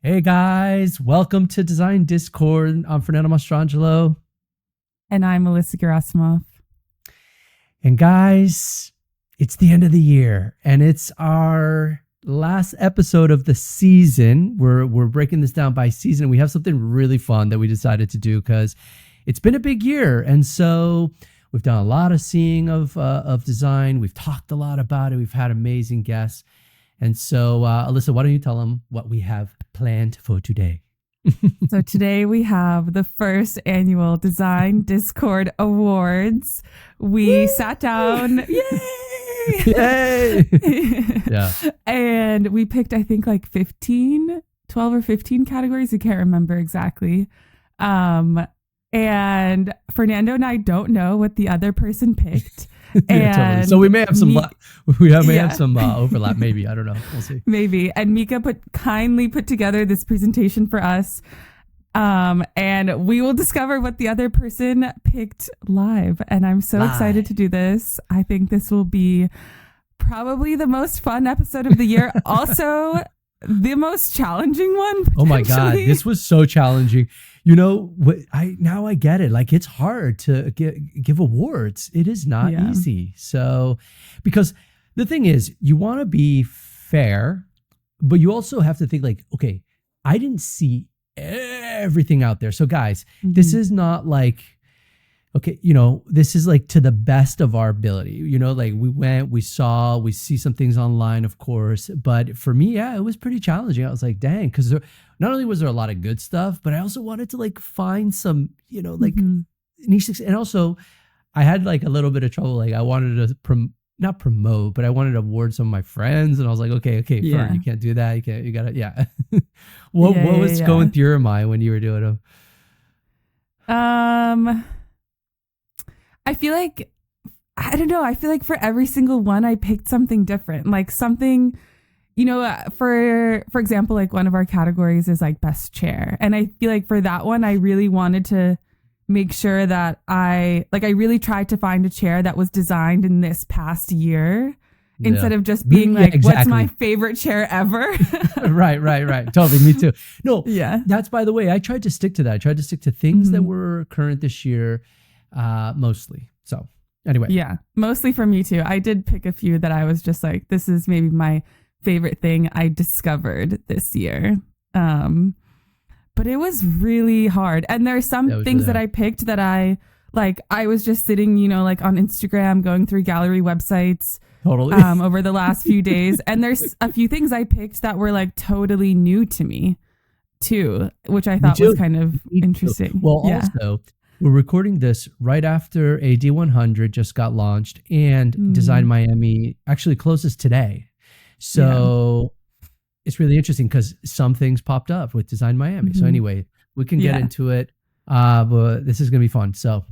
Hey guys, welcome to Design Discord. I'm Fernando Mastrangelo. And I'm Melissa Gerasimov. And guys, it's the end of the year and it's our last episode of the season. We're breaking this down by season. We have something really fun that we decided to do because it's been a big year. And so we've done a lot of seeing of design. We've talked a lot about it. We've had amazing guests. And so, Alyssa, why don't you tell them what we have planned for today? So today we have the first annual Design Discord Awards. We sat down, yay! Yay! Yeah. And we picked, I think, like 12 or 15 categories. I can't remember exactly. And Fernando and I don't know what the other person picked. Yeah, totally. So we may have some have some overlap. Maybe, I don't know. We'll see. Maybe. And Mika kindly put together this presentation for us. And we will discover what the other person picked live. And I'm so excited to do this. I think this will be probably the most fun episode of the year. Also, the most challenging one. Oh my God, this was so challenging. You know, I get it. Like, it's hard to give awards. It is not easy. So, because the thing is, you want to be fair, but you also have to think like, okay, I didn't see everything out there. So guys, this is not like, okay, you know, this is like to the best of our ability. You know, like we see some things online, of course. But for me, yeah, it was pretty challenging. I was like, dang, because not only was there a lot of good stuff, but I also wanted to like find some, you know, like niche. And also I had like a little bit of trouble. Like I wanted to not promote, but I wanted to award some of my friends. And I was like, okay, Fern, you can't do that. You gotta, yeah. What was going through your mind when you were doing them? I feel like, I don't know. I feel like for every single one, I picked something different, like something, you know, for example, like one of our categories is like best chair. And I feel like for that one, I really wanted to make sure that I really tried to find a chair that was designed in this past year instead of just being like, what's my favorite chair ever? Right. Totally. Me too. No, that's, by the way, I tried to stick to that. I tried to stick to things that were current this year. Mostly. So anyway. Yeah. Mostly for me too. I did pick a few that I was just like, this is maybe my favorite thing I discovered this year. But it was really hard. And there are some things that I picked that I was just sitting, you know, like on Instagram, going through gallery websites over the last few days. And there's a few things I picked that were like totally new to me too, which I thought was kind of interesting. Well, also, we're recording this right after AD100 just got launched and Design Miami actually closes today. So it's really interesting because some things popped up with Design Miami. So anyway, we can get into it, but this is going to be fun. So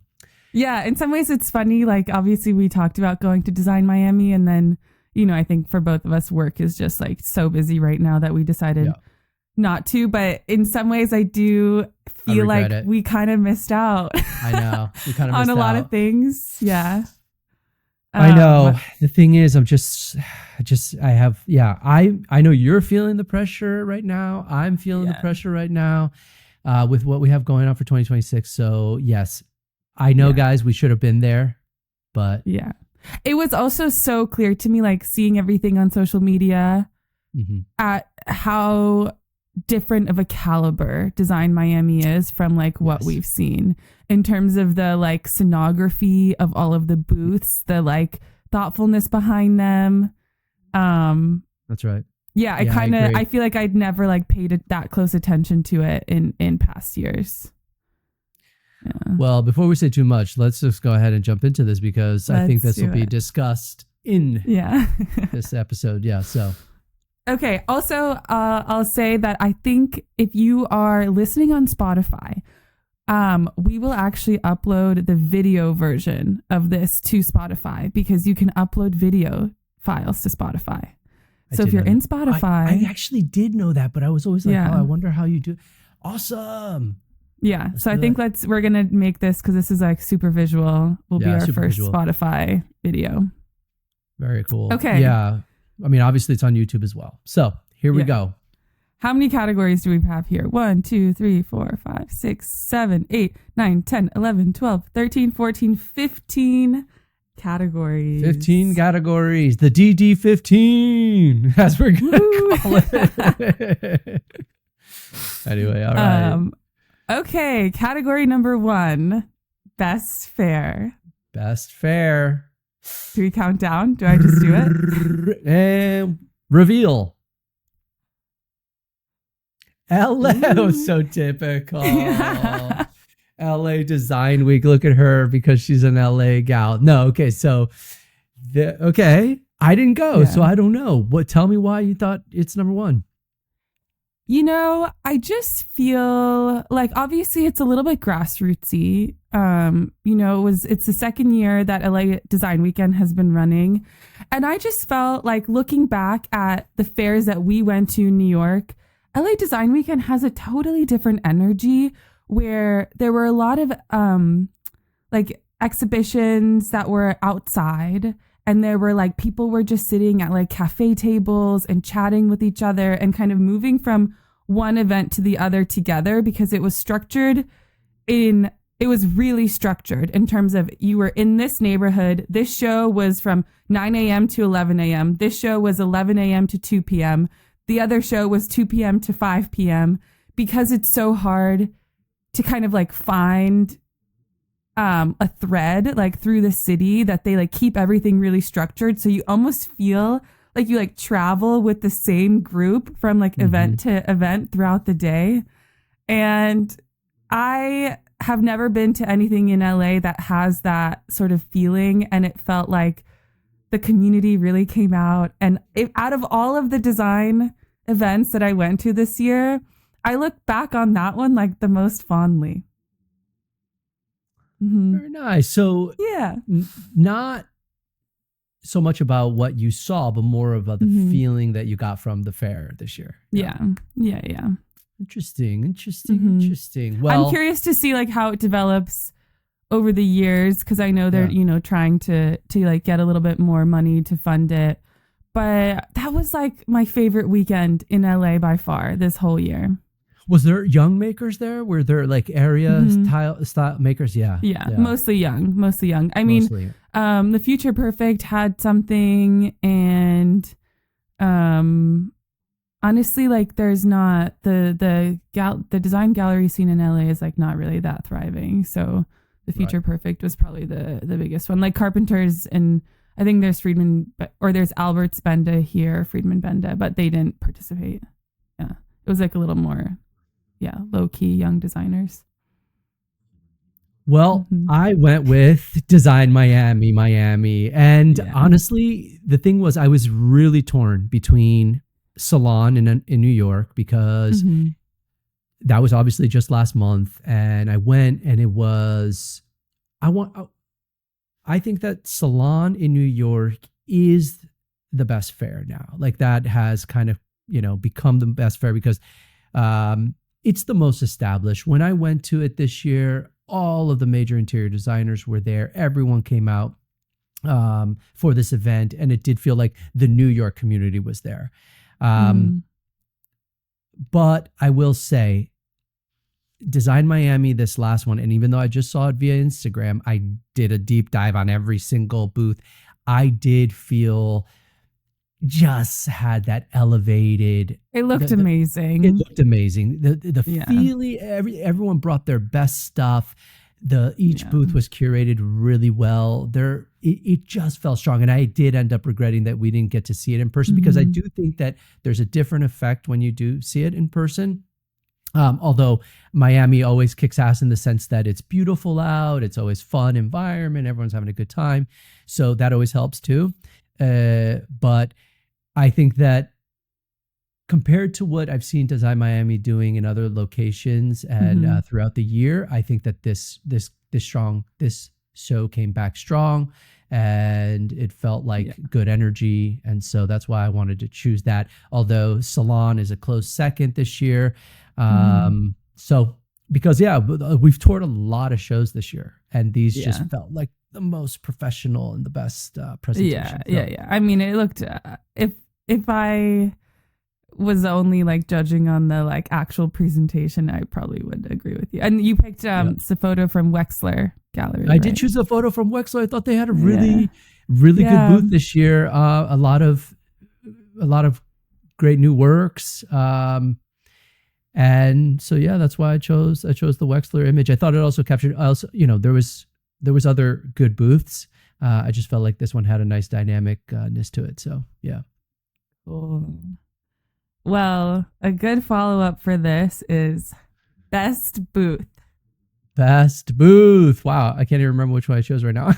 yeah, in some ways it's funny. Like obviously we talked about going to Design Miami and then, you know, I think for both of us work is just like so busy right now that we decided not to, but in some ways I do feel like we kind of missed out. I know. We kind of on a lot of things. Yeah. I know. The thing is, I know you're feeling the pressure right now. I'm feeling the pressure right now with what we have going on for 2026. So yes, I know guys, we should have been there, but it was also so clear to me, like seeing everything on social media at how different of a caliber Design Miami is from like what we've seen in terms of the like scenography of all of the booths, the like thoughtfulness behind them. That's right. Yeah, I feel like I'd never like paid that close attention to it in past years. Yeah. Well, before we say too much, let's just go ahead and jump into this because I think this will be discussed in this episode. Yeah. So. Okay. Also, I'll say that I think if you are listening on Spotify, we will actually upload the video version of this to Spotify because you can upload video files to Spotify. So if you're in Spotify, I actually did know that, but I was always like, oh, I wonder how you do. Awesome. Yeah. So I think we're going to make this because this is like super visual. Will be our first Spotify video. Very cool. Okay. Yeah. I mean, obviously it's on YouTube as well. So here we go. How many categories do we have here? 1, 2, 3, 4, 5, 6, 7, 8, 9, 10, 11, 12, 13, 14, 15 categories. 15 categories. The DD15, as we're going to call it. Anyway, all right. Okay, category number 1, best fair. Best fair. Do we count down? Do I just do it? And reveal. LA was so typical. LA Design Week. Look at her because she's an LA gal. No, okay. So, I didn't go, so I don't know. Tell me why you thought it's number 1. You know, I just feel like obviously it's a little bit grassrootsy. You know, it's the second year that LA Design Weekend has been running. And I just felt like looking back at the fairs that we went to in New York, LA Design Weekend has a totally different energy where there were a lot of like exhibitions that were outside, and there were like people were just sitting at like cafe tables and chatting with each other and kind of moving from one event to the other together because it was structured it was really structured in terms of you were in this neighborhood. This show was from 9 a.m. to 11 a.m. This show was 11 a.m. to 2 p.m. The other show was 2 p.m. to 5 p.m. because it's so hard to kind of like find a thread like through the city that they like keep everything really structured. So you almost feel like you like travel with the same group from like event to event throughout the day. And I have never been to anything in LA that has that sort of feeling. And it felt like the community really came out. And out of all of the design events that I went to this year, I look back on that one like the most fondly. Very nice. So yeah, not so much about what you saw, but more about the feeling that you got from the fair this year. Yeah. Interesting. Well, I'm curious to see like how it develops over the years, because I know they're trying to like get a little bit more money to fund it. But that was like my favorite weekend in LA by far this whole year. Was there young makers there? Were there like area style makers? Yeah. Mostly young. I mean, the Future Perfect had something, and honestly, like there's not the design gallery scene in LA is like not really that thriving. So the Future Perfect was probably the biggest one. Like Carpenters, and I think there's there's Albert's Benda here, Friedman Benda, but they didn't participate. Yeah, it was like a little more. Yeah, low-key young designers. Well, I went with Design Miami. And honestly, the thing was I was really torn between Salon in New York because that was obviously just last month. And I went, and it was, I think that Salon in New York is the best fair now. Like that has kind of, become the best fair because it's the most established. When I went to it this year, all of the major interior designers were there. Everyone came out for this event, and it did feel like the New York community was there. But I will say, Design Miami, this last one, and even though I just saw it via Instagram, I did a deep dive on every single booth. I did feel just had that elevated. It looked amazing. It looked amazing. The feeling, everyone brought their best stuff. Each booth was curated really well. It just felt strong. And I did end up regretting that we didn't get to see it in person because I do think that there's a different effect when you do see it in person. Although Miami always kicks ass in the sense that it's beautiful out. It's always fun environment. Everyone's having a good time. So that always helps too. But I think that compared to what I've seen Design Miami doing in other locations and throughout the year, I think that this show came back strong, and it felt like good energy. And so that's why I wanted to choose that. Although Salon is a close second this year. So because we've toured a lot of shows this year, and these just felt like the most professional and the best presentation. Yeah. I mean, it looked if I was only like judging on the like actual presentation, I probably would agree with you. And you picked the photo from Wexler Gallery. I did choose a photo from Wexler. I thought they had a really good booth this year. A lot of great new works. And so that's why I chose the Wexler image. I thought it also captured there was other good booths. I just felt like this one had a nice dynamicness to it. So yeah. Cool. Well, a good follow-up for this is best booth. Best booth. Wow, I can't even remember which one I chose right now.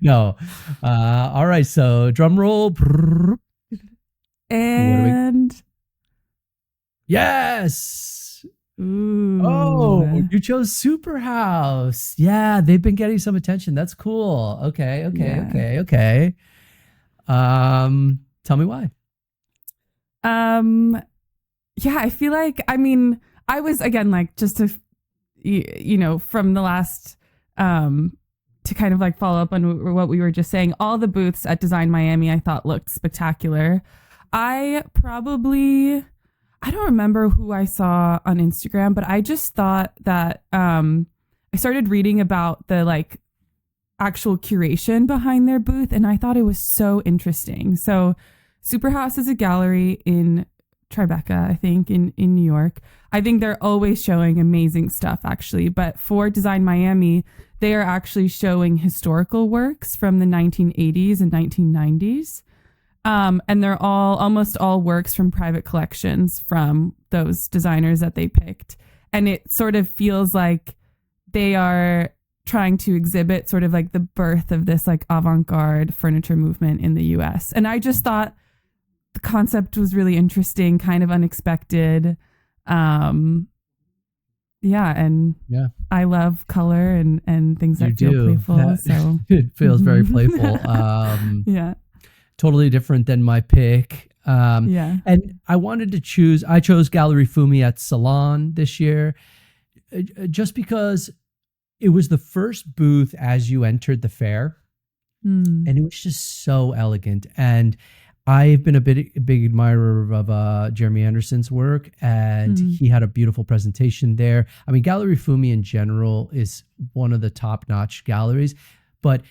No. All right, so drum roll. And yes. Ooh. Oh, you chose Superhouse. Yeah, they've been getting some attention. That's cool. Okay. Tell me why. Yeah, I feel like, I mean, I was, again, like, just to, from the last, to kind of like follow up on what we were just saying, all the booths at Design Miami I thought looked spectacular. I don't remember who I saw on Instagram, but I just thought that I started reading about the like actual curation behind their booth, and I thought it was so interesting. So Superhouse is a gallery in Tribeca, I think, in New York. I think they're always showing amazing stuff, actually. But for Design Miami, they are actually showing historical works from the 1980s and 1990s. And they're almost all works from private collections from those designers that they picked. And it sort of feels like they are trying to exhibit sort of like the birth of this like avant-garde furniture movement in the US. And I just thought the concept was really interesting, kind of unexpected. And I love color and things that feel playful. So it feels very playful. Totally different than my pick. And I chose Gallery Fumi at Salon this year, just because it was the first booth as you entered the fair. And it was just so elegant. And I've been a big admirer of Jeremy Anderson's work, and he had a beautiful presentation there. I mean, Gallery Fumi in general is one of the top-notch galleries, but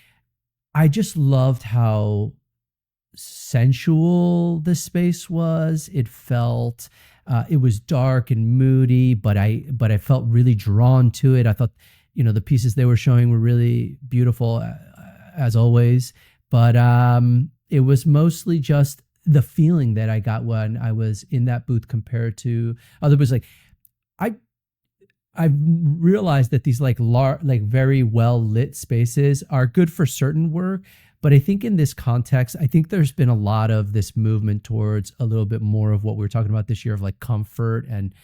I just loved how sensual the space was. It felt it was dark and moody, but I felt really drawn to it. I thought, the pieces they were showing were really beautiful, as always, but it was mostly just the feeling that I got when I was in that booth compared to other booths. Like I realized that these like very well lit spaces are good for certain work, but I think in this context, I think there's been a lot of this movement towards a little bit more of what we were talking about this year of like comfort, and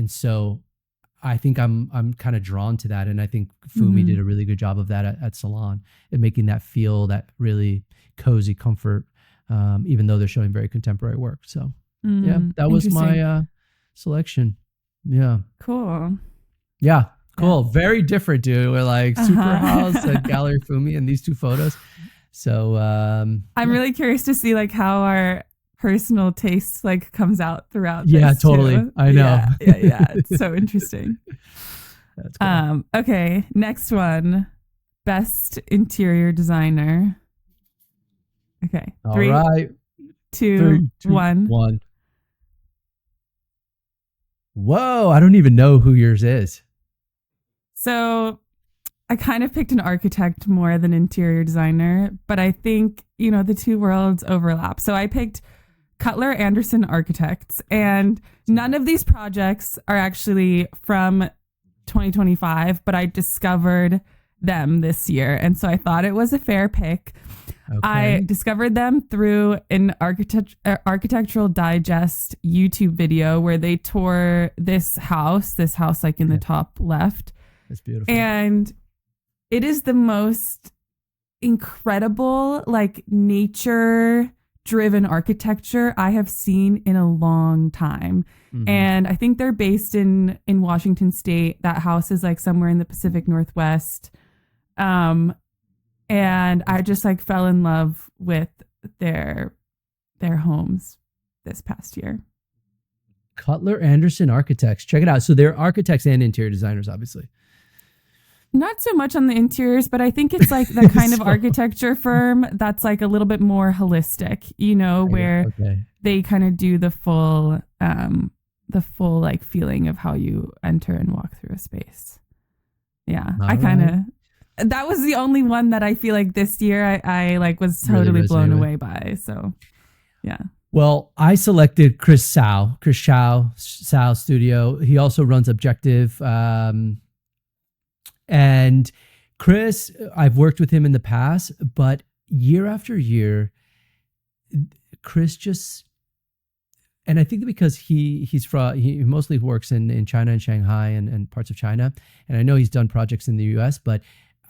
so I think I'm kind of drawn to that, and I think Fumi did a really good job of that at Salon, and making that feel that really cozy comfort, even though they're showing very contemporary work. So that was my selection. Yeah. Cool. Yeah. Cool. Yeah. Very different, dude. We're like Superhouse and Gallery Fumi in these two photos. So I'm really curious to see like how our personal taste like comes out throughout this. Yeah, totally. Too. I know. Yeah. It's so interesting. That's cool. Okay. Next one. Best interior designer. Okay. All right. 2, 1. Whoa, I don't even know who yours is. So I kind of picked an architect more than interior designer, but I think, the two worlds overlap. So I picked Cutler Anderson Architects, and none of these projects are actually from 2025, but I discovered them this year. And so I thought it was a fair pick. Okay. I discovered them through an Architectural Digest YouTube video where they tour this house like in the top left. It's beautiful. And it is the most incredible, like nature driven architecture I have seen in a long time. And I think they're based in Washington State. That house is like somewhere in the Pacific Northwest. And I just like fell in love with their their homes this past year. Cutler Anderson Architects. Check it out. So they're architects and interior designers, obviously. Not so much on the interiors, but I think it's like the kind of architecture firm that's like a little bit more holistic, you know, where they kind of do the full like feeling of how you enter and walk through a space. Yeah. That was the only one that I feel like this year I like was totally really blown away by. So yeah. Well, I selected Chris Shao Studio. He also runs Objective. And Chris, I've worked with him in the past, but year after year, Chris just, and I think because he mostly works in China and Shanghai and parts of China. And I know he's done projects in the US, but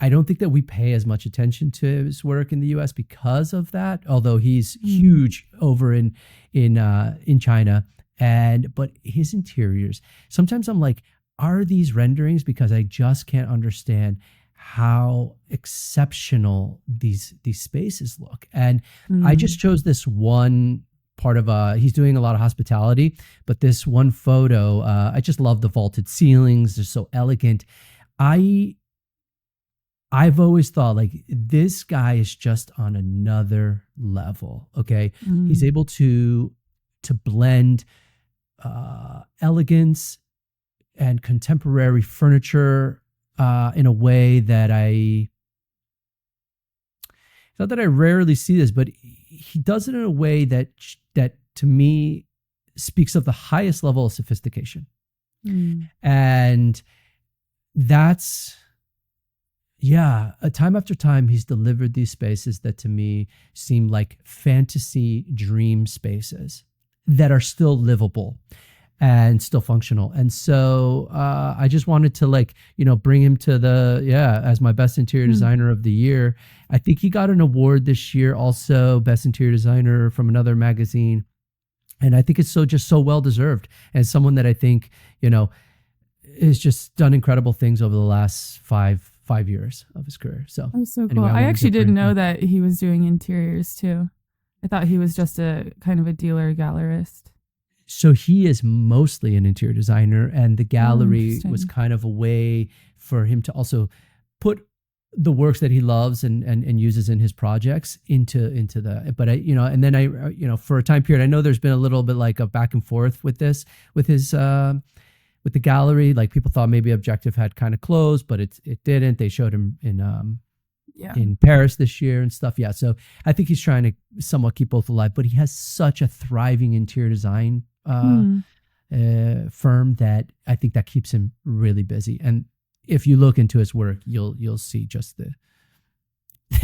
I don't think that we pay as much attention to his work in the US because of that, although he's huge over in China. But his interiors, sometimes I'm like, are these renderings? Because I just can't understand how exceptional these spaces look. And I just chose this one part of he's doing a lot of hospitality, but this one photo, I just love the vaulted ceilings. They're so elegant. I've always thought like this guy is just on another level. Okay. He's able to blend elegance and contemporary furniture in a way that not that I rarely see this, but he does it in a way that to me speaks of the highest level of sophistication. And that's, time after time, he's delivered these spaces that to me seem like fantasy dream spaces that are still livable and still functional. And so I just wanted to bring him to as my best interior designer of the year. I think he got an award this year, also best interior designer from another magazine. And I think it's so well deserved. And someone that I think, has just done incredible things over the last five years of his career. So that was so cool. I actually didn't know that he was doing interiors too. I thought he was just a kind of a dealer gallerist. So he is mostly an interior designer, and the gallery was kind of a way for him to also put the works that he loves and uses in his projects into the, but and then for a time period, I know there's been a little bit like a back and forth with his, with the gallery. Like people thought maybe Objective had kind of closed, but it didn't. They showed him in Paris this year and stuff. Yeah. So I think he's trying to somewhat keep both alive, but he has such a thriving interior design firm that I think that keeps him really busy. And if you look into his work, you'll see just the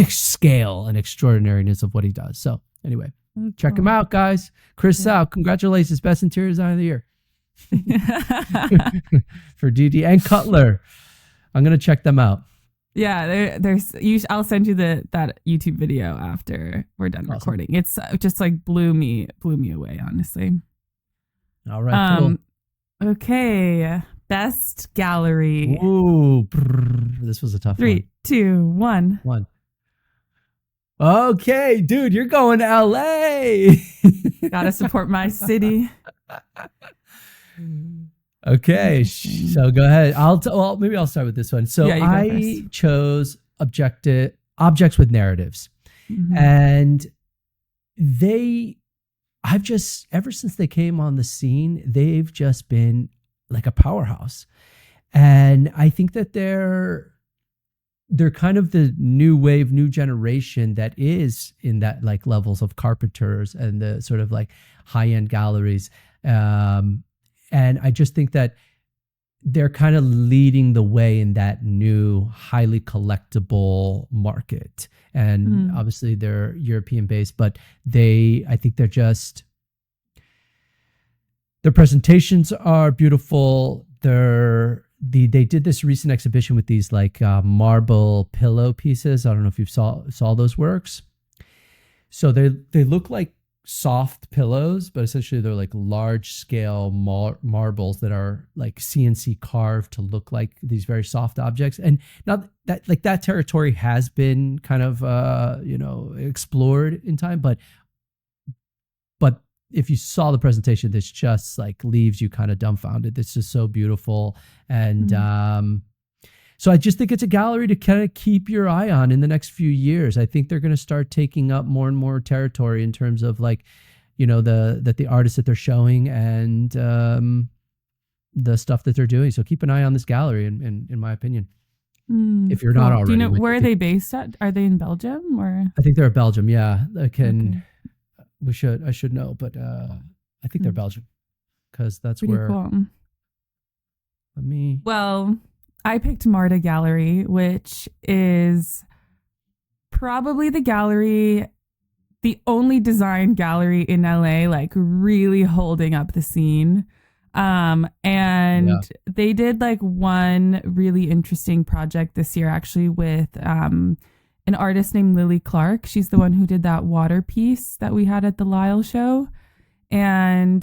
scale and extraordinariness of what he does. So anyway, check him out, guys. Chris Sau, congratulations, best interior designer of the year for DD and Cutler. I'm gonna check them out. Yeah, I'll send you that YouTube video after we're done recording. It's just like blew me away, honestly. All right, cool. Okay, best gallery. Ooh, this was a tough 3, 2, 1. Okay, dude, you're going to LA. Gotta support my city. Okay, so go ahead. Maybe I'll start with this one. So I chose objects with narratives, and I've just, ever since they came on the scene, they've just been like a powerhouse. And I think that they're kind of the new wave, new generation that is in that like levels of Carpenters and the sort of like high-end galleries. And I just think that they're kind of leading the way in that new highly collectible market. And obviously they're European based, but I think they're just, their presentations are beautiful. They did this recent exhibition with these like marble pillow pieces. I don't know if you saw those works. So they look like soft pillows, but essentially they're like large scale marbles that are like CNC carved to look like these very soft objects. And now that like that territory has been kind of explored in time, but if you saw the presentation, this just like leaves you kind of dumbfounded. It's just so beautiful. And so I just think it's a gallery to kind of keep your eye on in the next few years. I think they're going to start taking up more and more territory in terms of like, you know, the artists that they're showing and the stuff that they're doing. So keep an eye on this gallery, in my opinion. If you're not already. Do you know where are they based at? Are they in Belgium or? I think they're in Belgium. Yeah, I should know, but I think they're Belgium because that's pretty where. Cool. Well, I picked Marta Gallery, which is probably the only design gallery in LA, like really holding up the scene. They did like one really interesting project this year, actually, with an artist named Lily Clark. She's the one who did that water piece that we had at the Lyle show. And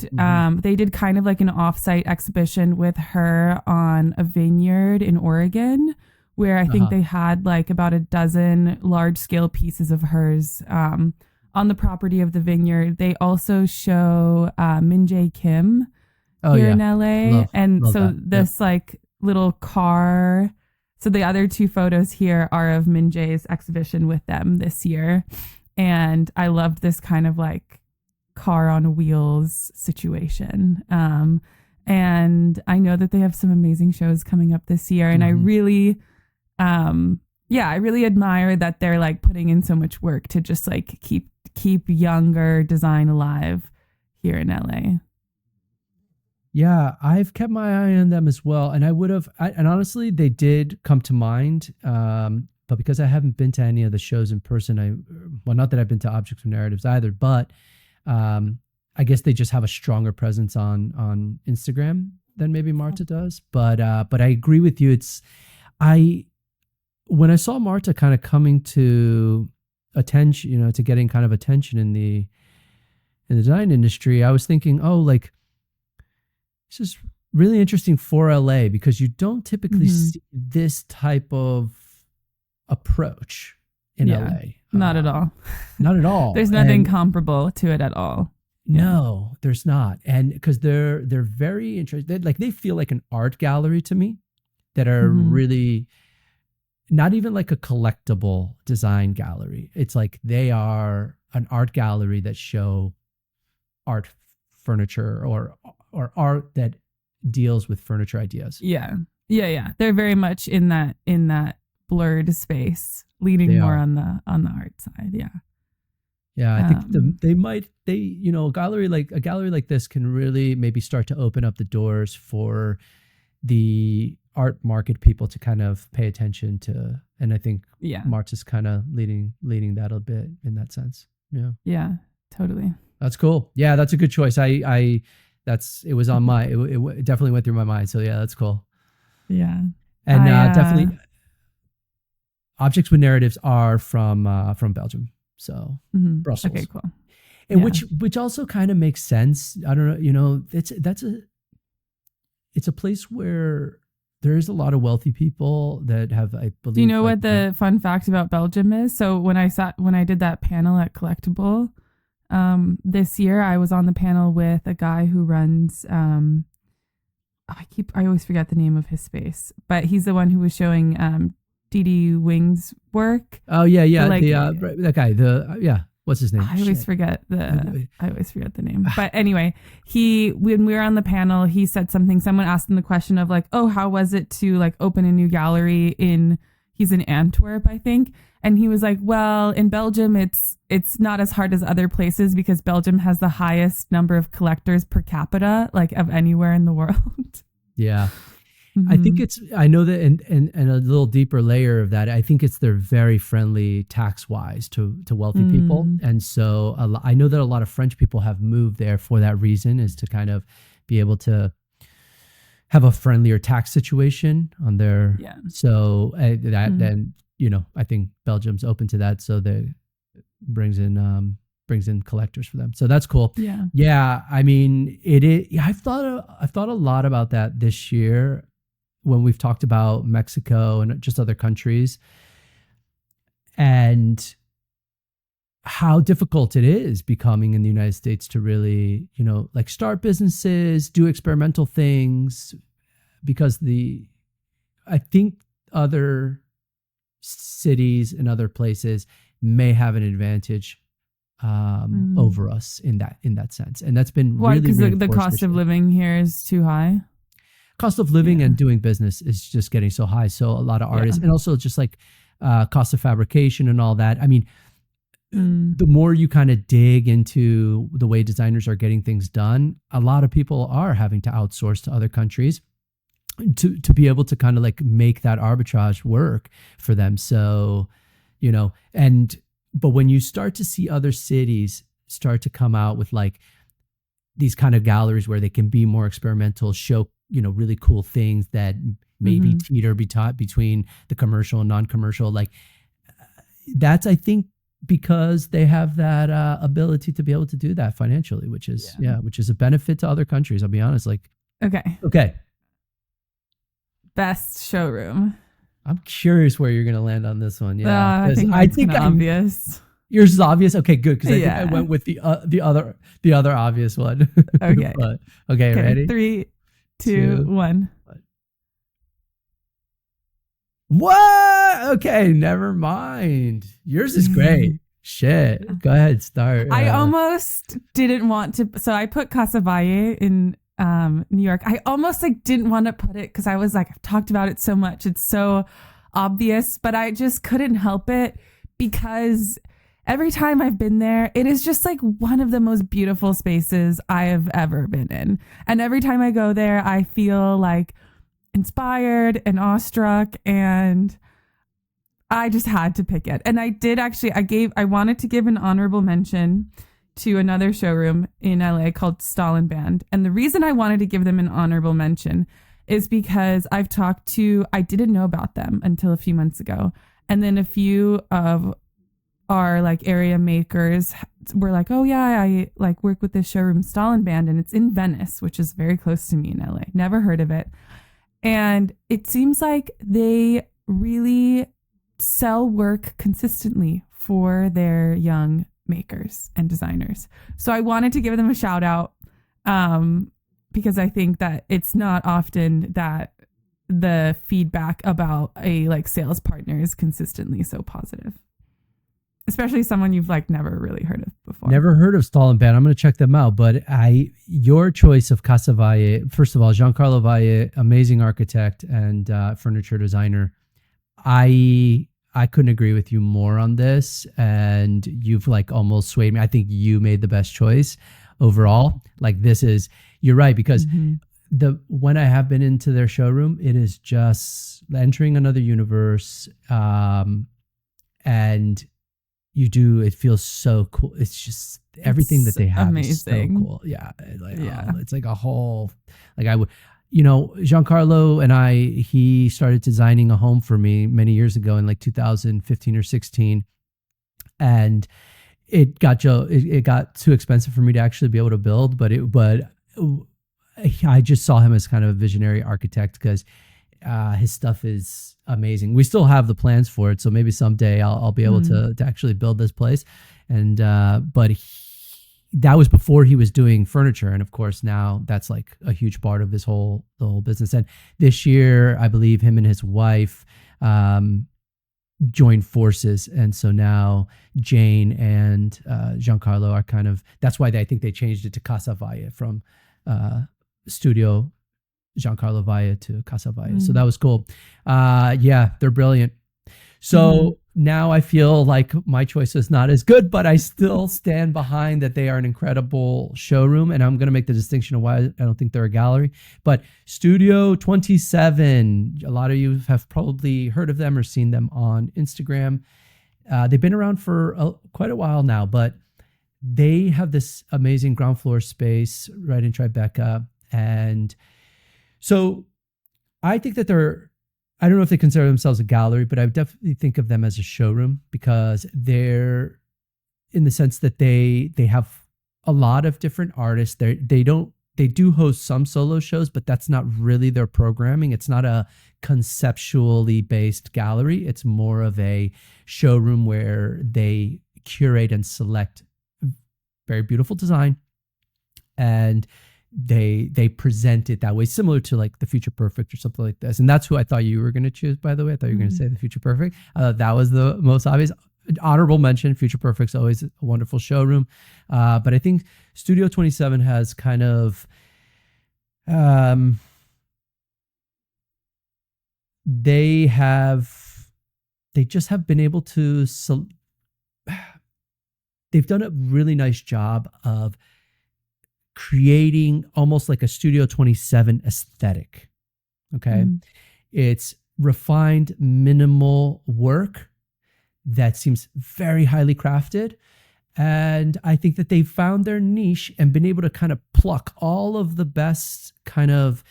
they did kind of like an offsite exhibition with her on a vineyard in Oregon, where I think they had like about a dozen large scale pieces of hers on the property of the vineyard. They also show Min Jae Kim here in LA. Love this like little car. So the other two photos here are of Min Jae's exhibition with them this year. And I loved this kind of like car on wheels situation. And I know that they have some amazing shows coming up this year. And I really, I really admire that they're like putting in so much work to just like keep younger design alive here in LA. Yeah, I've kept my eye on them as well. And and honestly, they did come to mind. But because I haven't been to any of the shows in person, not that I've been to Objects with Narratives either, but I guess they just have a stronger presence on Instagram than maybe Marta does. But I agree with you. When I saw Marta kind of coming to attention, to getting kind of attention in the design industry, I was thinking, like, this is really interesting for LA because you don't typically see this type of approach in LA. Not at all. Not at all. There's nothing comparable to it at all. No, there's not. And because they're very interested, like they feel like an art gallery to me that are really not even like a collectible design gallery. It's like they are an art gallery that show art furniture or art that deals with furniture ideas. Yeah. They're very much in that blurred space, leaning more on the art side. Yeah, I think a gallery like this can really maybe start to open up the doors for the art market people to kind of pay attention to, and I think March is kind of leading that a bit in that sense. Yeah, totally. That's cool. Yeah, that's a good choice. It definitely went through my mind. So yeah, that's cool. Yeah, and definitely, Objects with Narratives are from Belgium. So Brussels. Okay, cool. And which also kind of makes sense. I don't know, it's a place where there is a lot of wealthy people that have, I believe. Do you know what the fun fact about Belgium is? So when I did that panel at Collectible this year, I was on the panel with a guy who runs I always forget the name of his space, but he's the one who was showing Dee Wing's work. Oh yeah, that guy. What's his name? I always forget the name. But anyway, when we were on the panel, he said something. Someone asked him the question of like, "Oh, how was it to like open a new gallery he's in Antwerp, I think." And he was like, "Well, in Belgium, it's not as hard as other places because Belgium has the highest number of collectors per capita, like of anywhere in the world." Yeah. I think I know that, and a little deeper layer of that, I think they're very friendly tax wise to wealthy people. And so I know that a lot of French people have moved there for that reason, is to kind of be able to have a friendlier tax situation on their, so then, I think Belgium's open to that. So that brings in collectors for them. So that's cool. Yeah. Yeah. I mean, I've thought a lot about that this year, when we've talked about Mexico and just other countries. And how difficult it is becoming in the United States to really, like start businesses, do experimental things, because I think other cities and other places may have an advantage over us in that sense. And that's been really because the cost of living here is too high. Cost of living and doing business is just getting so high. So a lot of artists, and also just like cost of fabrication and all that. I mean, the more you kind of dig into the way designers are getting things done, a lot of people are having to outsource to other countries to be able to kind of like make that arbitrage work for them. So, but when you start to see other cities start to come out with like these kind of galleries where they can be more experimental, show, really cool things that maybe teeter between the commercial and non-commercial, like that's, I think, because they have that ability to be able to do that financially, which is a benefit to other countries. I'll be honest. Like, okay. Best showroom. I'm curious where you're going to land on this one. Yeah, I think obvious. Yours is obvious. Okay, good. Because I think I went with the other obvious one. Okay. Okay, ready? 3, 2, 1. What? Okay, never mind. Yours is great. Shit. Go ahead, start. I almost didn't want to. So I put Casa Valle in New York. I almost didn't want to put it because I was like, I've talked about it so much. It's so obvious, but I just couldn't help it because every time I've been there, it is just like one of the most beautiful spaces I have ever been in. And every time I go there, I feel like inspired and awestruck, and I just had to pick it. And I did actually, I wanted to give an honorable mention to another showroom in LA called Stalin Band. And the reason I wanted to give them an honorable mention is because I didn't know about them until a few months ago. And then a few of our like area makers were like, oh yeah, I like work with this showroom Stalin Band, and it's in Venice, which is very close to me in LA. Never heard of it. And it seems like they really sell work consistently for their young makers and designers. So I wanted to give them a shout out because I think that it's not often that the feedback about a like sales partner is consistently so positive. Especially someone you've like never really heard of before. Never heard of Stalin Band. I'm going to check them out. But your choice of Casa Valle, first of all, Giancarlo Valle, amazing architect and furniture designer. I couldn't agree with you more on this, and you've like almost swayed me. I think you made the best choice overall. Like you're right, because when I have been into their showroom, it is just entering another universe, and it feels so cool. It's just everything that they have is so cool. Yeah. It's like a whole, like Giancarlo and he started designing a home for me many years ago in like 2015 or 16. And it got too expensive for me to actually be able to build, but I just saw him as kind of a visionary architect because his stuff is amazing. We still have the plans for it, so maybe someday I'll be able to actually build this place. And but that was before he was doing furniture, and of course now that's like a huge part of the whole business. And this year, I believe him and his wife joined forces, and so now Jane and Giancarlo are kind of. That's why I think they changed it to Casa Valle from Studio Giancarlo Valle to Casa Valle. So that was cool. Yeah, they're brilliant. So now I feel like my choice is not as good, but I still stand behind that they are an incredible showroom. And I'm going to make the distinction of why I don't think they're a gallery. But Studio 27, a lot of you have probably heard of them or seen them on Instagram. They've been around for quite a while now, but they have this amazing ground floor space right in Tribeca. And so I think that I don't know if they consider themselves a gallery, but I would definitely think of them as a showroom because they're in the sense that they have a lot of different artists. They do host some solo shows, but that's not really their programming. It's not a conceptually based gallery. It's more of a showroom where they curate and select very beautiful design, and they present it that way, similar to like the Future Perfect or something like this. And that's who I thought you were going to choose, by the way. I thought you were going to say the Future Perfect. That was the most obvious. Honorable mention, Future Perfect's always a wonderful showroom. But I think Studio 27 has kind of, they just have been able to, they've done a really nice job of creating almost like a Studio 27 aesthetic. Okay. It's refined, minimal work that seems very highly crafted. And I think that they've found their niche and been able to kind of pluck all of the best kind of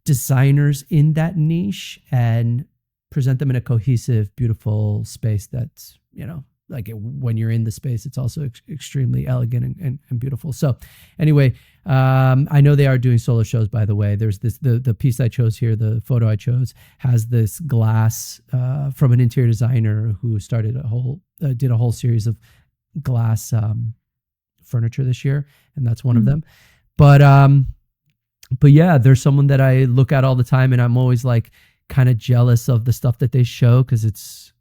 designers in that niche and present them in a cohesive, beautiful space that's, you know, like when you're in the space, it's also extremely elegant and beautiful. So anyway, I know they are doing solo shows, by the way. There's this, the piece I chose here, the photo I chose, has this glass from an interior designer who started did a whole series of glass furniture this year. And that's one of them. But yeah, there's someone that I look at all the time, and I'm always like kind of jealous of the stuff that they show, because it's,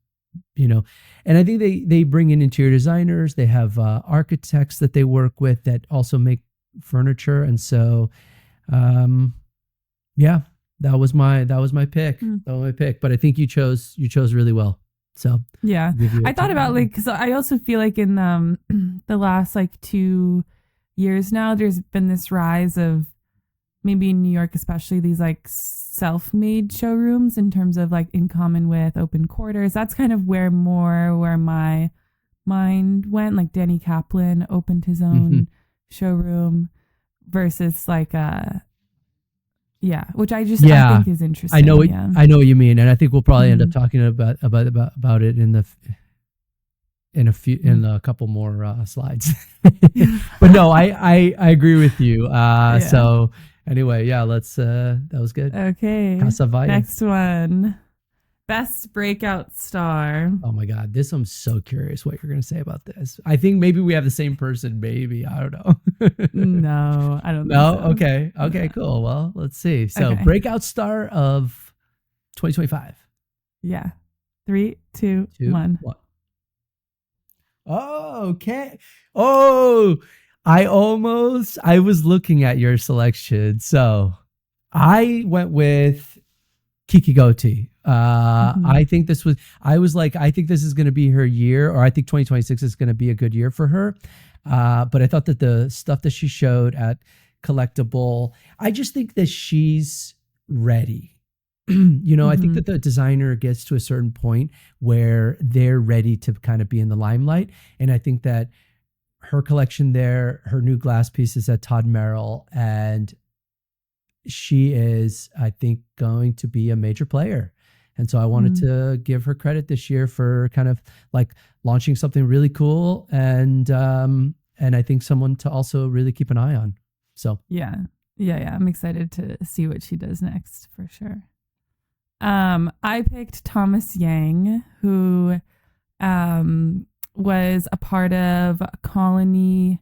you know, and I think they bring in interior designers. They have architects that they work with that also make furniture. And so, yeah, that was my pick. That was my pick. But I think you chose really well. So yeah, I thought about like, because I also feel like in the last like 2 years now, there's been this rise of, maybe in New York especially, these like self-made showrooms in terms of like in common with open quarters. That's kind of where my mind went. Like Danny Kaplan opened his own showroom versus like which I think is interesting. I know what you mean, and I think we'll probably end up talking about it in a couple more slides. But no, I agree with you. So anyway, yeah, let's that was good. Okay. Next one. Best breakout star. Oh my God, I'm so curious what you're going to say about this. I think maybe we have the same person, maybe. I don't know. No, I don't know. No? Okay, cool. Well, let's see. So breakout star of 2025. Yeah. 3, 2, 1. Oh, okay. Oh, I was looking at your selection. So I went with Kiki Gotti. I think I think this is going to be her year, or I think 2026 is going to be a good year for her. But I thought that the stuff that she showed at Collectible, I just think that she's ready. You know, I think that the designer gets to a certain point where they're ready to kind of be in the limelight. And I think that her collection there, her new glass pieces at Todd Merrill, and she is, I think, going to be a major player. And so I wanted to give her credit this year for kind of like launching something really cool. And I think someone to also really keep an eye on. So yeah. I'm excited to see what she does next for sure. I picked Thomas Yang, who was a part of Colony's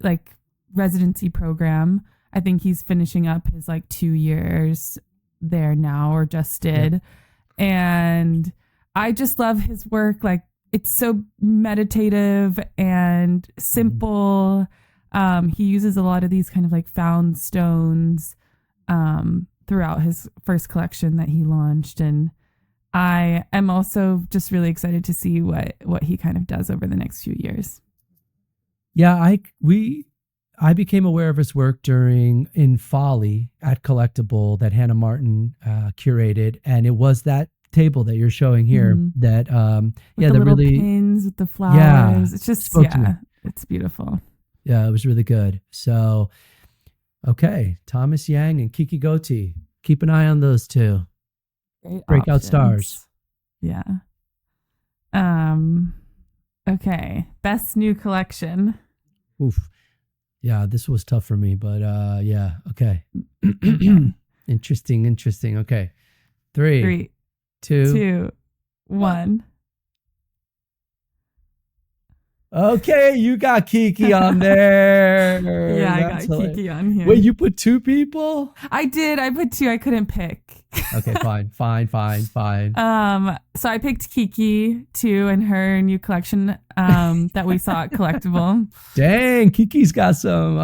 like residency program. I think he's finishing up his like 2 years there now, or just did. Yeah. And I just love his work. Like, it's so meditative and simple. He uses a lot of these kind of like found stones throughout his first collection that he launched. And I am also just really excited to see what he kind of does over the next few years. Yeah, I became aware of his work in Folly at Collectible that Hannah Martin curated, and it was that table that you're showing here that with the little pins with the flowers. Yeah, it's just it's beautiful. Yeah, it was really good. So okay, Thomas Yang and Kiki Gotti. Keep an eye on those two. Great breakout options. Stars. Yeah. Okay, best new collection. Oof. Yeah, this was tough for me, but yeah, okay. Interesting. Okay. 3, 2, 1. Okay, you got Kiki on there. Yeah, I That's got hilarious. Kiki on here. Wait, you put two people? I did. I put two. I couldn't pick. Okay, fine. So I picked Kiki too, and her new collection that we saw at Collectible. Dang, Kiki's got some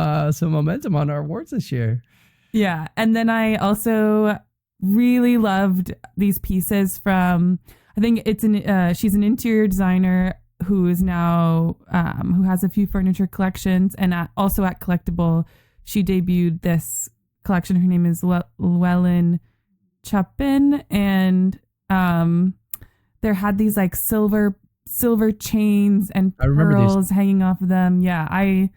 momentum on our awards this year. Yeah, and then I also really loved these pieces from. I think she's an interior designer who is now who has a few furniture collections, and also at Collectible, she debuted this collection. Her name is Llewellyn Chapin, and there had these like silver chains and pearls hanging off of them. Yeah, I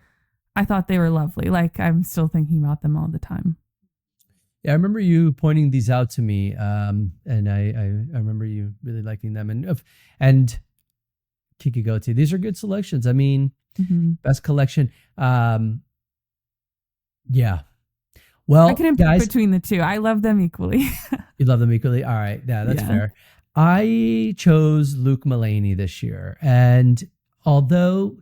thought they were lovely. Like, I'm still thinking about them all the time. Yeah, I remember you pointing these out to me, and I remember you really liking them. And Kiki Goatee, these are good selections. I mean, best collection. Yeah. Well, I couldn't pick between the two. I love them equally. You love them equally? All right. Yeah, that's fair. I chose Luke Mullaney this year. And although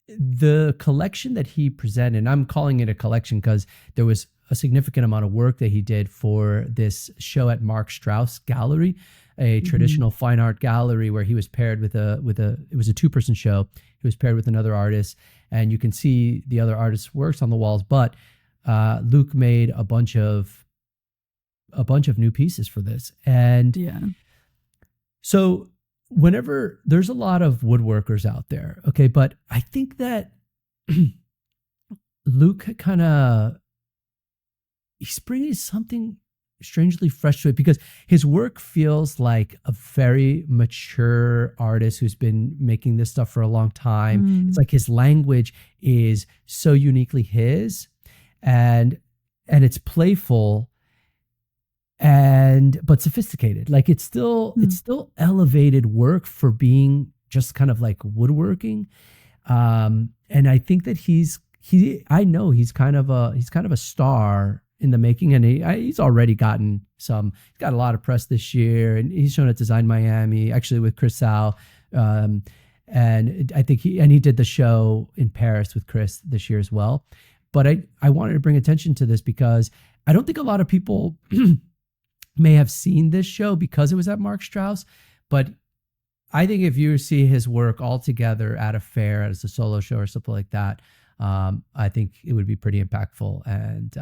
the collection that he presented, and I'm calling it a collection because there was a significant amount of work that he did for this show at Mark Strauss Gallery, a traditional fine art gallery where he was paired with it was a 2-person show. He was paired with another artist, and you can see the other artist's works on the walls, but Luke made a bunch of new pieces for this. And so whenever there's a lot of woodworkers out there, okay, but I think that Luke he's bringing something strangely fresh to it, because his work feels like a very mature artist who's been making this stuff for a long time. It's like his language is so uniquely his, and it's playful but sophisticated. Like, it's still elevated work for being just kind of like woodworking. And I think that he's kind of a star in the making, and he's already gotten he's got a lot of press this year, and he's shown at Design Miami, actually with Chris Sau. And I think he did the show in Paris with Chris this year as well. But I wanted to bring attention to this because I don't think a lot of people may have seen this show because it was at Mark Strauss. But I think if you see his work all together at a fair, as a solo show or something like that, I think it would be pretty impactful. And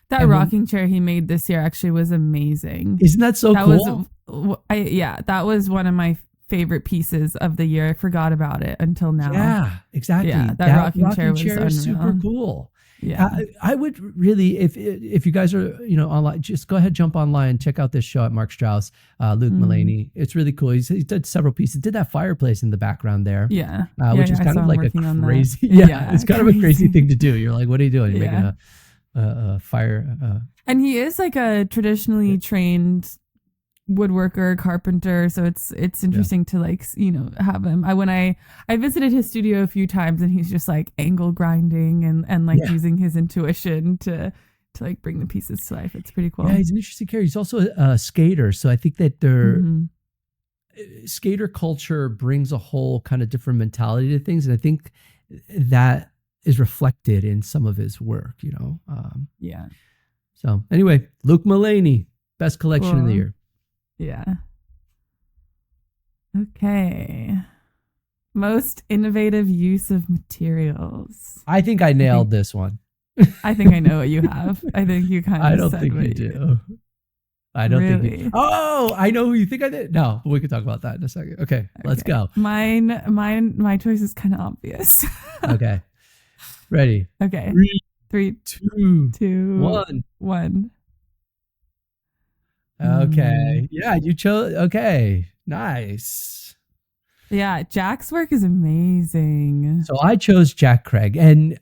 that rocking chair he made this year actually was amazing. Isn't that so cool? That was one of my favorite pieces of the year. I forgot about it until now. Yeah, exactly. Yeah, that rocking chair was super cool. Yeah, I would really, if you guys are online, just go ahead, jump online, and check out this show at Mark Strauss, Luke Mullaney. It's really cool. He did several pieces. Did that fireplace in the background there. Which is kind of like a crazy. It's kind of a crazy thing to do. You're like, what are you doing? You're making a fire. And he is like a traditionally trained woodworker, carpenter, so it's interesting to have him. When I visited his studio a few times, and he's just like angle grinding and using his intuition to like bring the pieces to life. It's pretty cool. Yeah, he's an interesting character. He's also a skater, so I think that skater culture brings a whole kind of different mentality to things, and I think that is reflected in some of his work. So anyway, Luke Mullaney, best collection of the year. Yeah. Okay. Most innovative use of materials. I think I nailed this one. I think I know what you have. I think you kind of I don't think you do. I don't think you. Oh, I know who you think I did. No, we can talk about that in a second. Okay, let's go. My choice is kind of obvious. Okay. Ready? Okay. 3, 2, 1. Okay. Yeah, you chose. Okay. Nice. Yeah, Jack's work is amazing. So I chose Jack Craig, and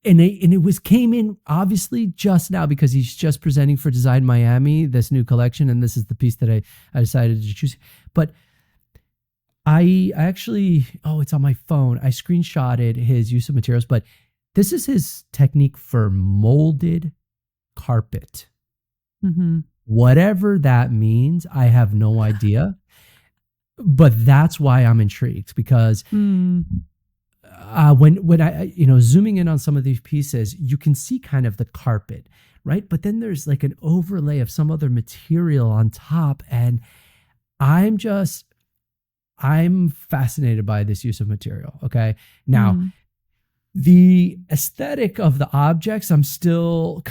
it came in obviously just now because he's just presenting for Design Miami, this new collection, and this is the piece that I decided to choose. But I actually, it's on my phone. I screenshotted his use of materials, but this is his technique for molded carpet. Whatever that means, I have no idea. but that's why I'm intrigued, because when I, zooming in on some of these pieces, you can see kind of the carpet, right? But then there's like an overlay of some other material on top. And I'm fascinated by this use of material. Okay. Now, the aesthetic of the objects, it's still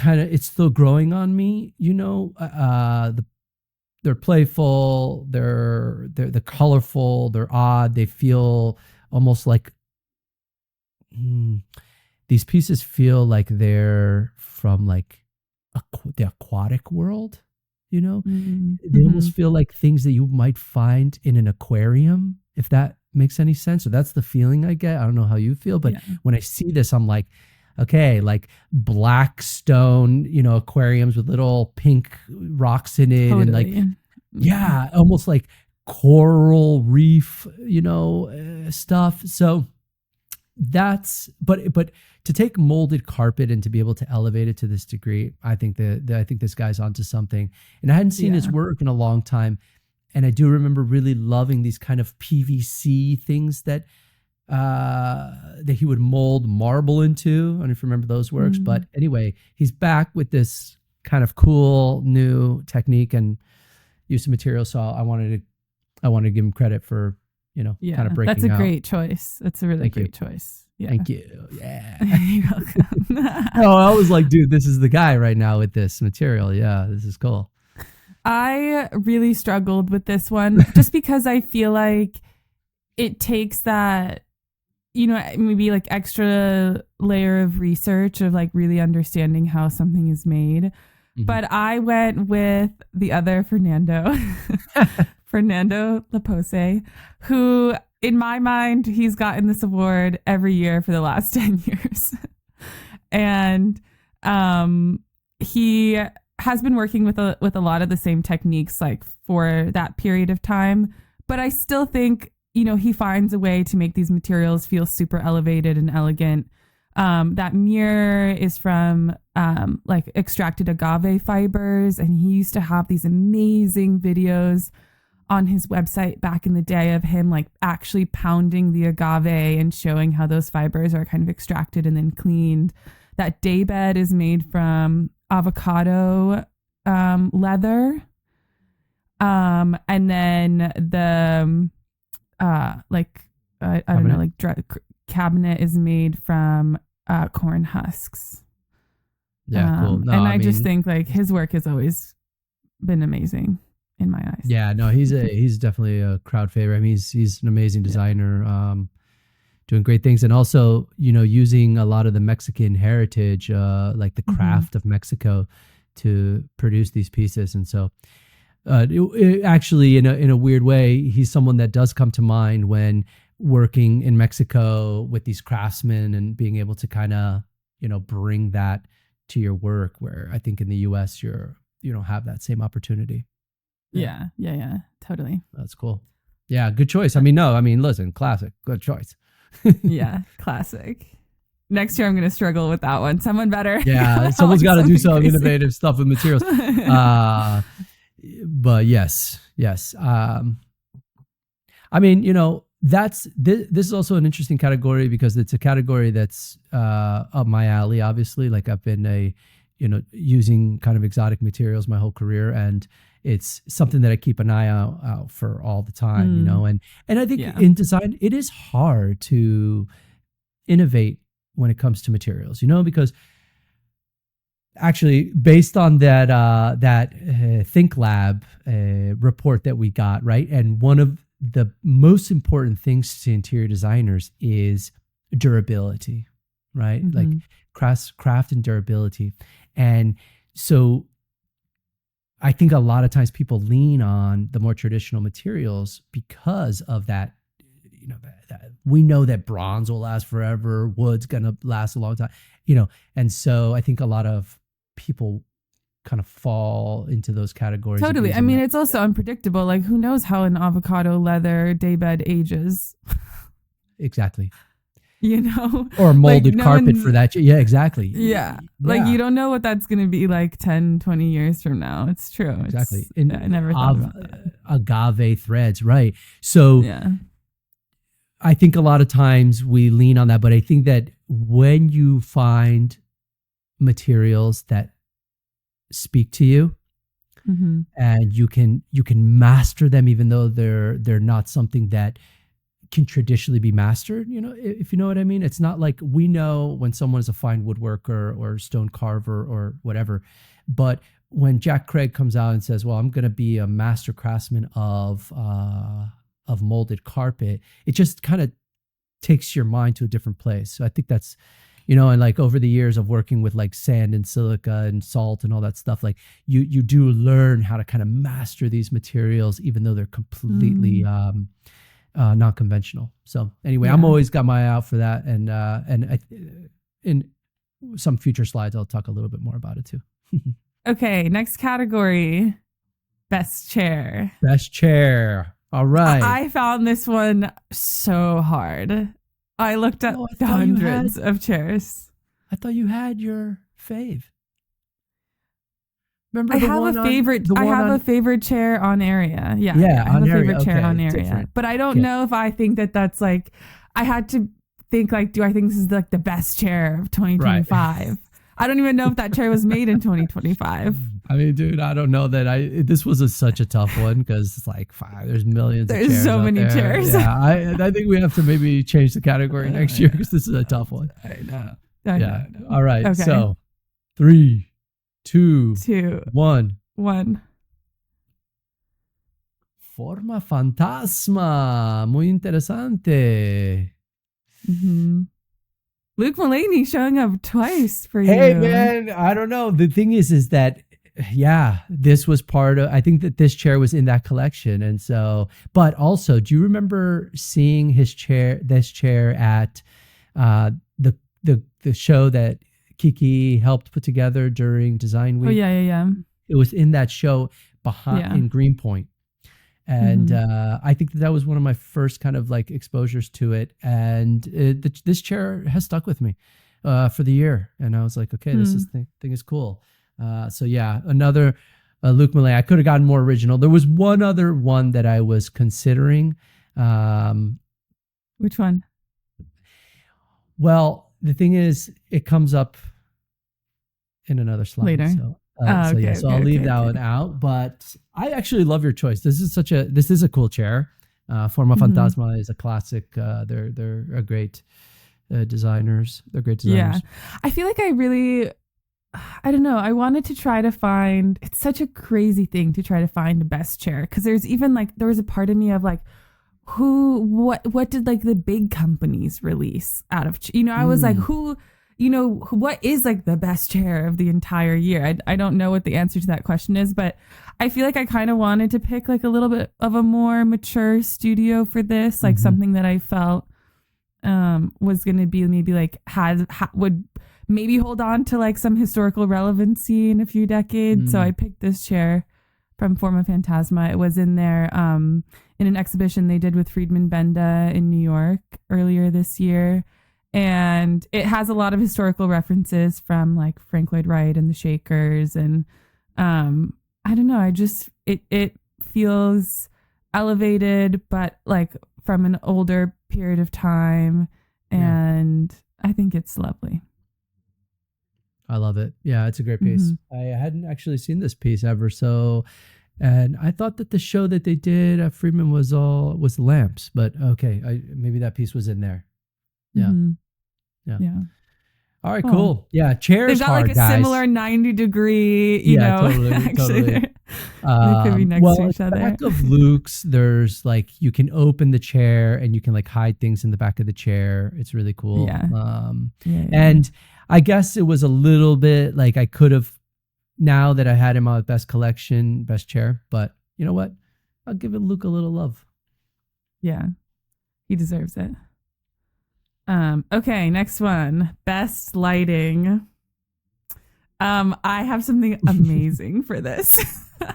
growing on me, they're playful, they're colorful, they're odd, they feel almost like these pieces feel like they're from like the aquatic world, they almost feel like things that you might find in an aquarium, if that makes any sense. So that's the feeling I get. I don't know how you feel, but when I see this, I'm like, okay, like black stone, aquariums with little pink rocks in it. Totally. And like, almost like coral reef, stuff. So that's, but to take molded carpet and to be able to elevate it to this degree, I think I think this guy's onto something. And I hadn't seen his work in a long time. And I do remember really loving these kind of PVC things that he would mold marble into. I don't know if you remember those works, but anyway, he's back with this kind of cool new technique and use of material. So I wanted to give him credit for, kind of breaking out. That's a great choice. That's a really great choice. Yeah. Thank you. Yeah. You're welcome. No, I was like, dude, this is the guy right now with this material. Yeah, this is cool. I really struggled with this one just because I feel like it takes that, maybe like extra layer of research of like really understanding how something is made. But I went with the other Fernando, Fernando Lapose, who in my mind, he's gotten this award every year for the last 10 years. And he has been working with a lot of the same techniques like for that period of time. But I still think, he finds a way to make these materials feel super elevated and elegant. That mirror is from like extracted agave fibers. And he used to have these amazing videos on his website back in the day of him like actually pounding the agave and showing how those fibers are kind of extracted and then cleaned. That daybed is made from avocado leather. And then the I don't know, like cabinet is made from corn husks. Yeah, cool. No, and I just think like his work has always been amazing in my eyes. Yeah, no, he's definitely a crowd favorite. I mean, he's an amazing designer, doing great things, and also using a lot of the Mexican heritage, like the craft of Mexico, to produce these pieces. And so, it actually, in a weird way, he's someone that does come to mind when working in Mexico with these craftsmen and being able to kind of bring that to your work, where I think in the US you don't have that same opportunity. Yeah, totally. That's cool. Yeah, good choice. Listen, classic, good choice. Yeah, classic. Next year I'm going to struggle with that one. Someone better. Yeah, someone's got to do some innovative stuff with materials. But yes. This is also an interesting category because it's a category that's up my alley, obviously. Like I've been using kind of exotic materials my whole career, and it's something that I keep an eye out for all the time, and I think in design, it is hard to innovate when it comes to materials, because actually based on that Think Lab report that we got, right? And one of the most important things to interior designers is durability, right? Like craft and durability. And so I think a lot of times people lean on the more traditional materials because of that. That we know that bronze will last forever, wood's gonna last a long time, and so I think a lot of people kind of fall into those categories. Totally. I mean, it's also unpredictable. Like, who knows how an avocado leather daybed ages? Exactly. you know, or molded carpet for that. Yeah, exactly. Yeah. Like you don't know what that's going to be like 10, 20 years from now. It's true. Exactly. I never thought about that. Agave threads. Right. So I think a lot of times we lean on that, but I think that when you find materials that speak to you, and you can master them, even though they're not something that can traditionally be mastered, you know, if you know what I mean. It's not like we know when someone is a fine woodworker or stone carver or whatever, but when Jack Craig comes out and says, well, I'm going to be a master craftsman of molded carpet, it just kind of takes your mind to a different place. So I think that's, you know, and like over the years of working with like sand and silica and salt and all that stuff, like you do learn how to kind of master these materials, even though they're completely not conventional. So anyway, I'm always got my eye out for that. And in some future slides, I'll talk a little bit more about it too. Okay. Next category, best chair. Best chair. All right. I found this one so hard. I looked at hundreds of chairs. I thought you had your fave. Remember I have a favorite chair on area. Yeah. I have a favorite chair on area. Different. But I don't know if I think that's like, I had to think like, do I think this is like the best chair of 2025? Right. I don't even know if that chair was made in 2025. I mean, dude, I don't know that this was such a tough one because it's like there's millions of chairs. There's so many chairs. Yeah, I think we have to maybe change the category next year because this is a tough one. I know. All right. Okay. So 3, 2, 1. Forma fantasma. Muy interesante. Luke Mulaney showing up twice for you. Hey, man, I don't know. The thing is that, this was part of, I think that this chair was in that collection. And so, but also, do you remember seeing this chair at the show that Kiki helped put together during Design Week? Oh, yeah. It was in that show in Greenpoint. And I think that was one of my first kind of like exposures to it. And this chair has stuck with me for the year. And I was like, okay, this thing is cool. So yeah, another Luke Mulaney. I could have gotten more original. There was one other one that I was considering. Which one? Well, the thing is, it comes up in another slide. Later. So I'll leave that one out. But I actually love your choice. This is a cool chair. Forma Fantasma is a classic. They're a great designers. They're great designers. Yeah, I feel like I don't know. I wanted to try to find. It's such a crazy thing to try to find the best chair because there's even like there was a part of me of like, what did like the big companies release out of? I was like, what is like the best chair of the entire year? I don't know what the answer to that question is, but I feel like I kind of wanted to pick like a little bit of a more mature studio for this, like something that I felt was going to be maybe like would maybe hold on to like some historical relevancy in a few decades. So I picked this chair from Forma Fantasma. It was in there in an exhibition they did with Friedman Benda in New York earlier this year. And it has a lot of historical references from like Frank Lloyd Wright and the Shakers. And I don't know, it feels elevated, but like from an older period of time. And I think it's lovely. I love it. Yeah, it's a great piece. I hadn't actually seen this piece ever. So, and I thought that the show that they did at Friedman was lamps, but okay. Maybe that piece was in there. Yeah. Yeah. All right, cool. Yeah, chairs. They've got hard, like a similar 90-degree, totally. Actually, they could be next to each other. Back of Luke's, there's like you can open the chair and you can like hide things in the back of the chair. It's really cool. Yeah. And I guess it was a little bit like I could have, now that I had him on best collection, best chair. But you know what? I'll give Luke a little love. Yeah, he deserves it. Okay, next one. Best lighting. I have something amazing for this.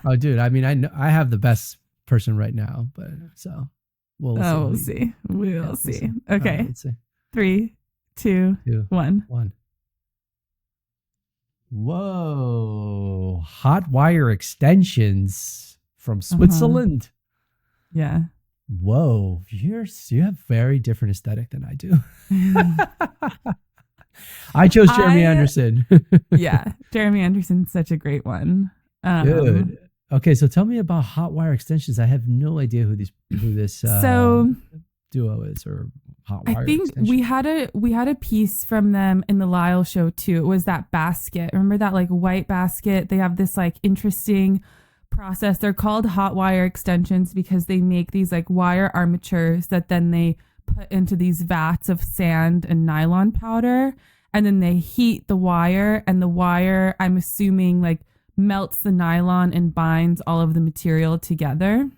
Oh, dude. I mean, I have the best person right now, but so we'll see. We'll see. Okay. Let's see. 3, 2, Two, 1. one. Whoa. Hot wire extensions from Switzerland. Yeah. Whoa. You have very different aesthetic than I do. I chose Jeremy Anderson. Yeah. Jeremy Anderson's such a great one. Good. Okay, so tell me about hot wire extensions. I have no idea who this duo is, or hot wire. I think extensions. we had a piece from them in the Lyle show too. It was that basket. Remember that like white basket? They have this like interesting process. They're called hot wire extensions because they make these like wire armatures that then they put into these vats of sand and nylon powder, and then they heat the wire, and the wire, I'm assuming, like melts the nylon and binds all of the material together.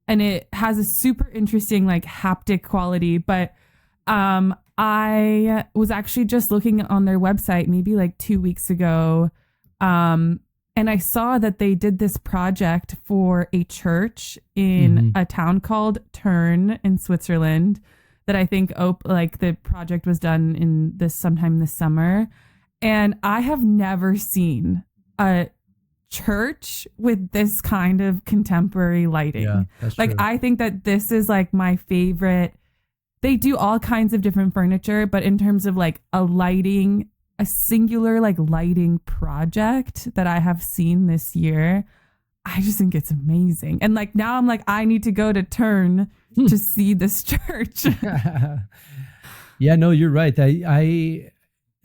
And it has a super interesting like haptic quality. But I was actually just looking on their website maybe like 2 weeks ago. And I saw that they did this project for a church in a town called Thurn in Switzerland that I think like the project was done in sometime this summer. And I have never seen a church with this kind of contemporary lighting. Yeah, that's like true. I think that this is like my favorite. They do all kinds of different furniture, but in terms of like a singular like lighting project that I have seen this year, I just think it's amazing. And like now I'm like, I need to go to Thurn to see this church. Yeah, no, you're right. I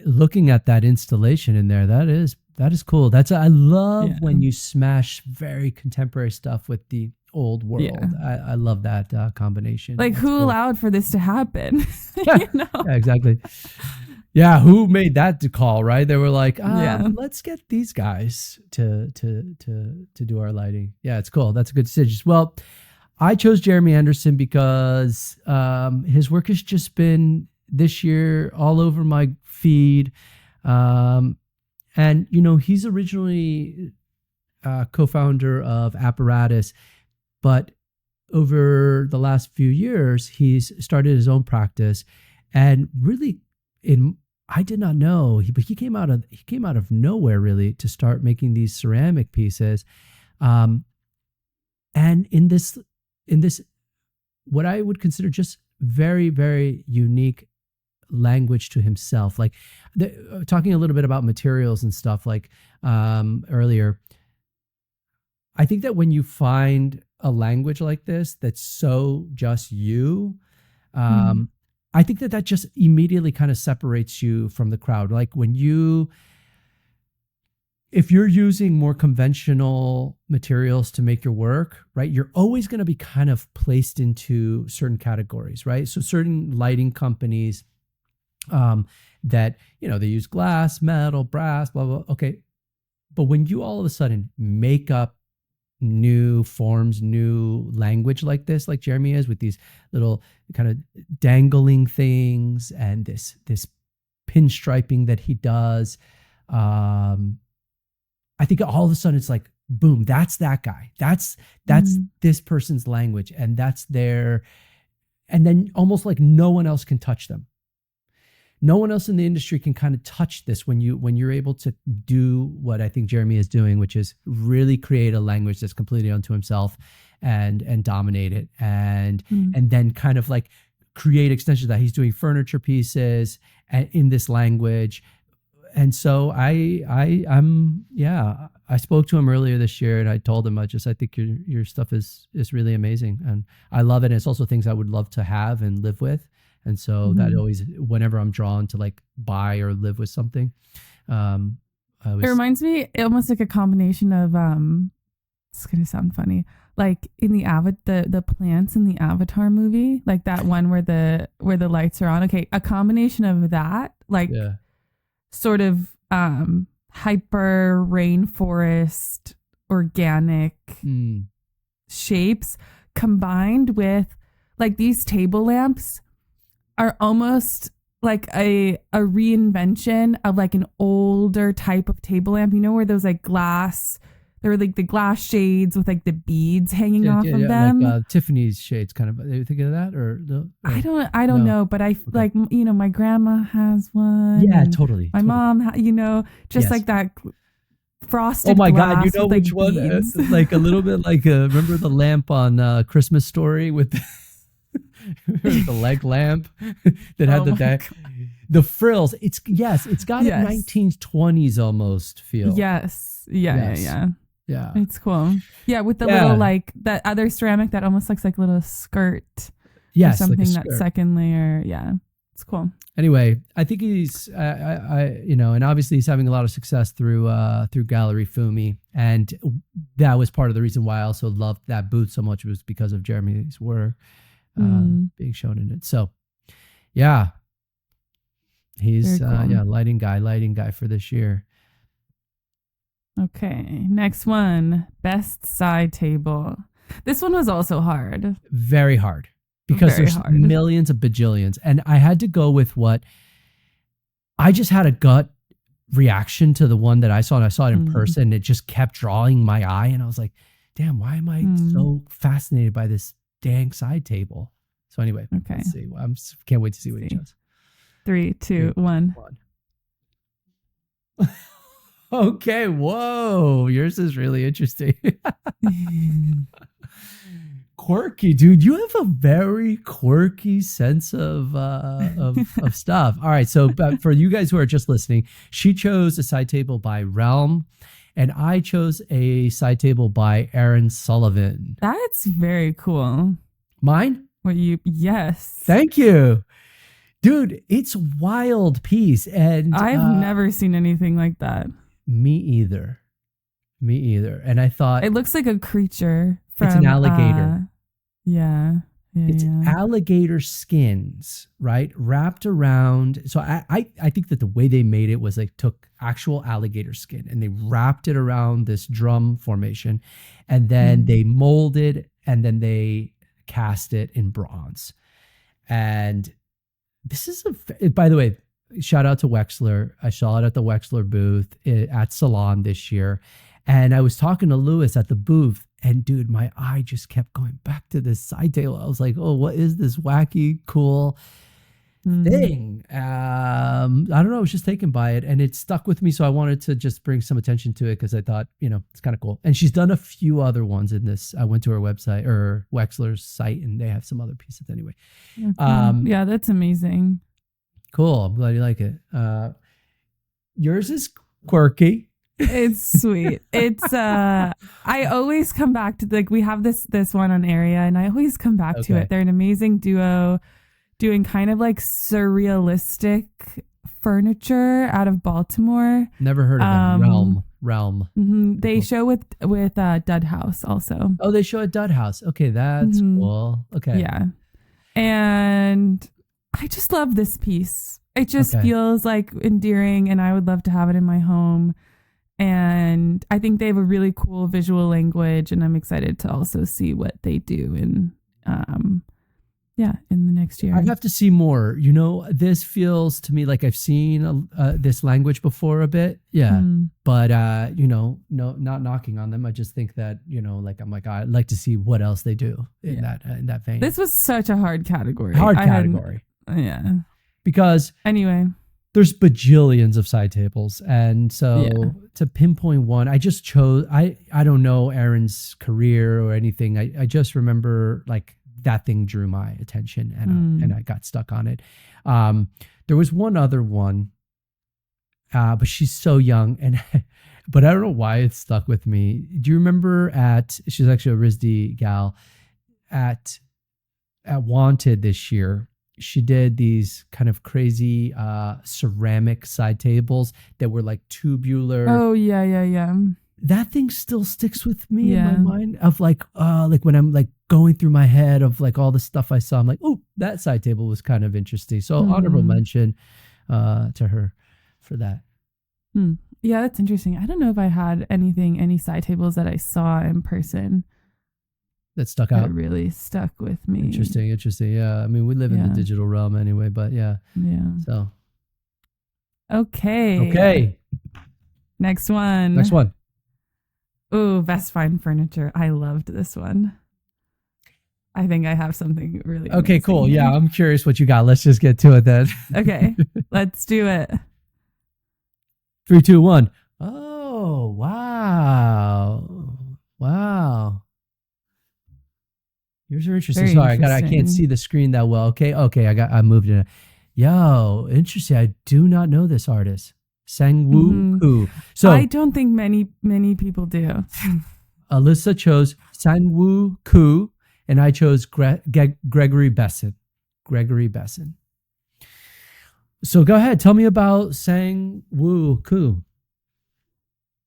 looking at that installation in there, that is cool. I love when you smash very contemporary stuff with the old world. Yeah. I love that combination. Like, that's who cool. allowed for this to happen? You know? Yeah, exactly. Yeah, who made that call, right? They were like, let's get these guys to do our lighting. Yeah, it's cool. That's a good decision. Well, I chose Jeremy Anderson because his work has just been this year all over my feed. And, you know, he's originally co-founder of Apparatus, but over the last few years, he's started his own practice. And really, I did not know, but he came out of nowhere really to start making these ceramic pieces. And in this, what I would consider just very, very unique language to himself, like talking a little bit about materials and stuff like earlier. I think that when you find a language like this that's so just you, I think that just immediately kind of separates you from the crowd. Like if you're using more conventional materials to make your work, right, you're always going to be kind of placed into certain categories, right? So certain lighting companies that, you know, they use glass, metal, brass, blah, blah. Okay. But when you all of a sudden make up new forms, new language like this, like Jeremy is with these little kind of dangling things and this pinstriping that he does, I think all of a sudden it's like, boom, that's that guy. That's this person's language, and that's their, and then almost like no one else can touch them. No one else in the industry can kind of touch this when you're able to do what I think Jeremy is doing, which is really create a language that's completely unto himself and dominate it, and then kind of like create extensions that he's doing furniture pieces in this language. And so I spoke to him earlier this year, and I told him I think your stuff is really amazing, and I love it. And it's also things I would love to have and live with. And so that always, whenever I'm drawn to like buy or live with something, it reminds me almost like a combination of it's gonna sound funny, like in the plants in the Avatar movie, like that one where the lights are on. Okay, a combination of that, like sort of hyper rainforest organic shapes combined with like these table lamps are almost like a reinvention of like an older type of table lamp, you know, where those like glass, there were like the glass shades with like the beads hanging off of them. Like Tiffany's shades, kind of. Are you thinking of that, or no? I don't know, but I like my grandma has one. Yeah, totally. My mom, just like that frosted. Oh my glass God, you know with, which one? Like a little bit like remember the lamp on Christmas Story with the leg lamp that had the frills. It's got a 1920s almost feel. Yes. Yeah. It's cool. Yeah, with the little like that other ceramic that almost looks like a little skirt. Yes, or something, like that second layer. Yeah, it's cool. Anyway, I think he's, and obviously he's having a lot of success through Gallery Fumi, and that was part of the reason why I also loved that booth so much, was because of Jeremy's work being shown in it. So, yeah, he's cool. lighting guy for this year. Okay, next one, best side table. This one was also hard. Very hard. Because there's millions of bajillions. And I had to go with what I just had a gut reaction to the one that I saw, and I saw it in person. It just kept drawing my eye. And I was like, damn, why am I so fascinated by this dang side table? So anyway, let's see. Can't wait to see what he chose. 3, 2, 1. Okay, whoa. Yours is really interesting. Quirky, dude. You have a very quirky sense of stuff. All right, so for you guys who are just listening, she chose a side table by Realm, and I chose a side table by Aaron Sullivan. That's very cool. Mine? Yes. Thank you. Dude, it's wild piece, and I've never seen anything like that. Me either. And I thought it looks like a creature from it's an alligator. It's alligator skins, right? Wrapped around. So I think that the way they made it was like took actual alligator skin and they wrapped it around this drum formation, and then they molded, and then they cast it in bronze. And this is by the way, shout out to Wexler. I saw it at the Wexler booth at Salon this year. And I was talking to Lewis at the booth, and dude, my eye just kept going back to this side table. I was like, oh, what is this wacky, cool thing? I don't know. I was just taken by it, and it stuck with me. So I wanted to just bring some attention to it because I thought, it's kind of cool. And she's done a few other ones in this. I went to her website or Wexler's site, and they have some other pieces anyway. Yeah, that's amazing. Cool. I'm glad you like it. Yours is quirky. It's sweet. It's I always come back to we have this one on Area, and I always come back to it. They're an amazing duo doing kind of like surrealistic furniture out of Baltimore. Never heard of them. Realm. Mm-hmm. They show with Dud House also. Oh, they show at Dud House. Okay, that's cool. Okay. Yeah. And I just love this piece. It just feels like endearing, and I would love to have it in my home. And I think they have a really cool visual language, and I'm excited to also see what they do in the next year. I have to see more. This feels to me like I've seen this language before a bit. Yeah. But, no, not knocking on them. I just think that, I'd like to see what else they do in that vein. This was such a hard category. Yeah. Because anyway, there's bajillions of side tables. And so to pinpoint one, I just chose, I don't know Aaron's career or anything. I just remember like that thing drew my attention, and I got stuck on it. There was one other one, but she's so young, but I don't know why it stuck with me. Do you remember she's actually a RISD gal at Wanted this year? She did these kind of crazy ceramic side tables that were like tubular. Oh, yeah. That thing still sticks with me in my mind of like when I'm like going through my head of like all the stuff I saw. I'm like, oh, that side table was kind of interesting. So honorable mention to her for that. Yeah, that's interesting. I don't know if I had any side tables that I saw in person that stuck out. That really stuck with me. Interesting. Yeah. I mean, we live in the digital realm anyway, but yeah. So. Okay. Next one. Ooh, best find furniture. I loved this one. I think I have something really Okay, cool. here. Yeah, I'm curious what you got. Let's just get to it then. Okay, let's do it. 3, 2, 1. Oh, wow. Wow. Yours are interesting. Very Sorry, interesting. I can't see the screen that well. Okay, I moved it. Yo, interesting. I do not know this artist. Sang-woo Koo. So I don't think many people do. Alyssa chose Sang-woo Koo, and I chose Gregory Besson. Gregory Besson. So go ahead, tell me about Sang-woo Koo.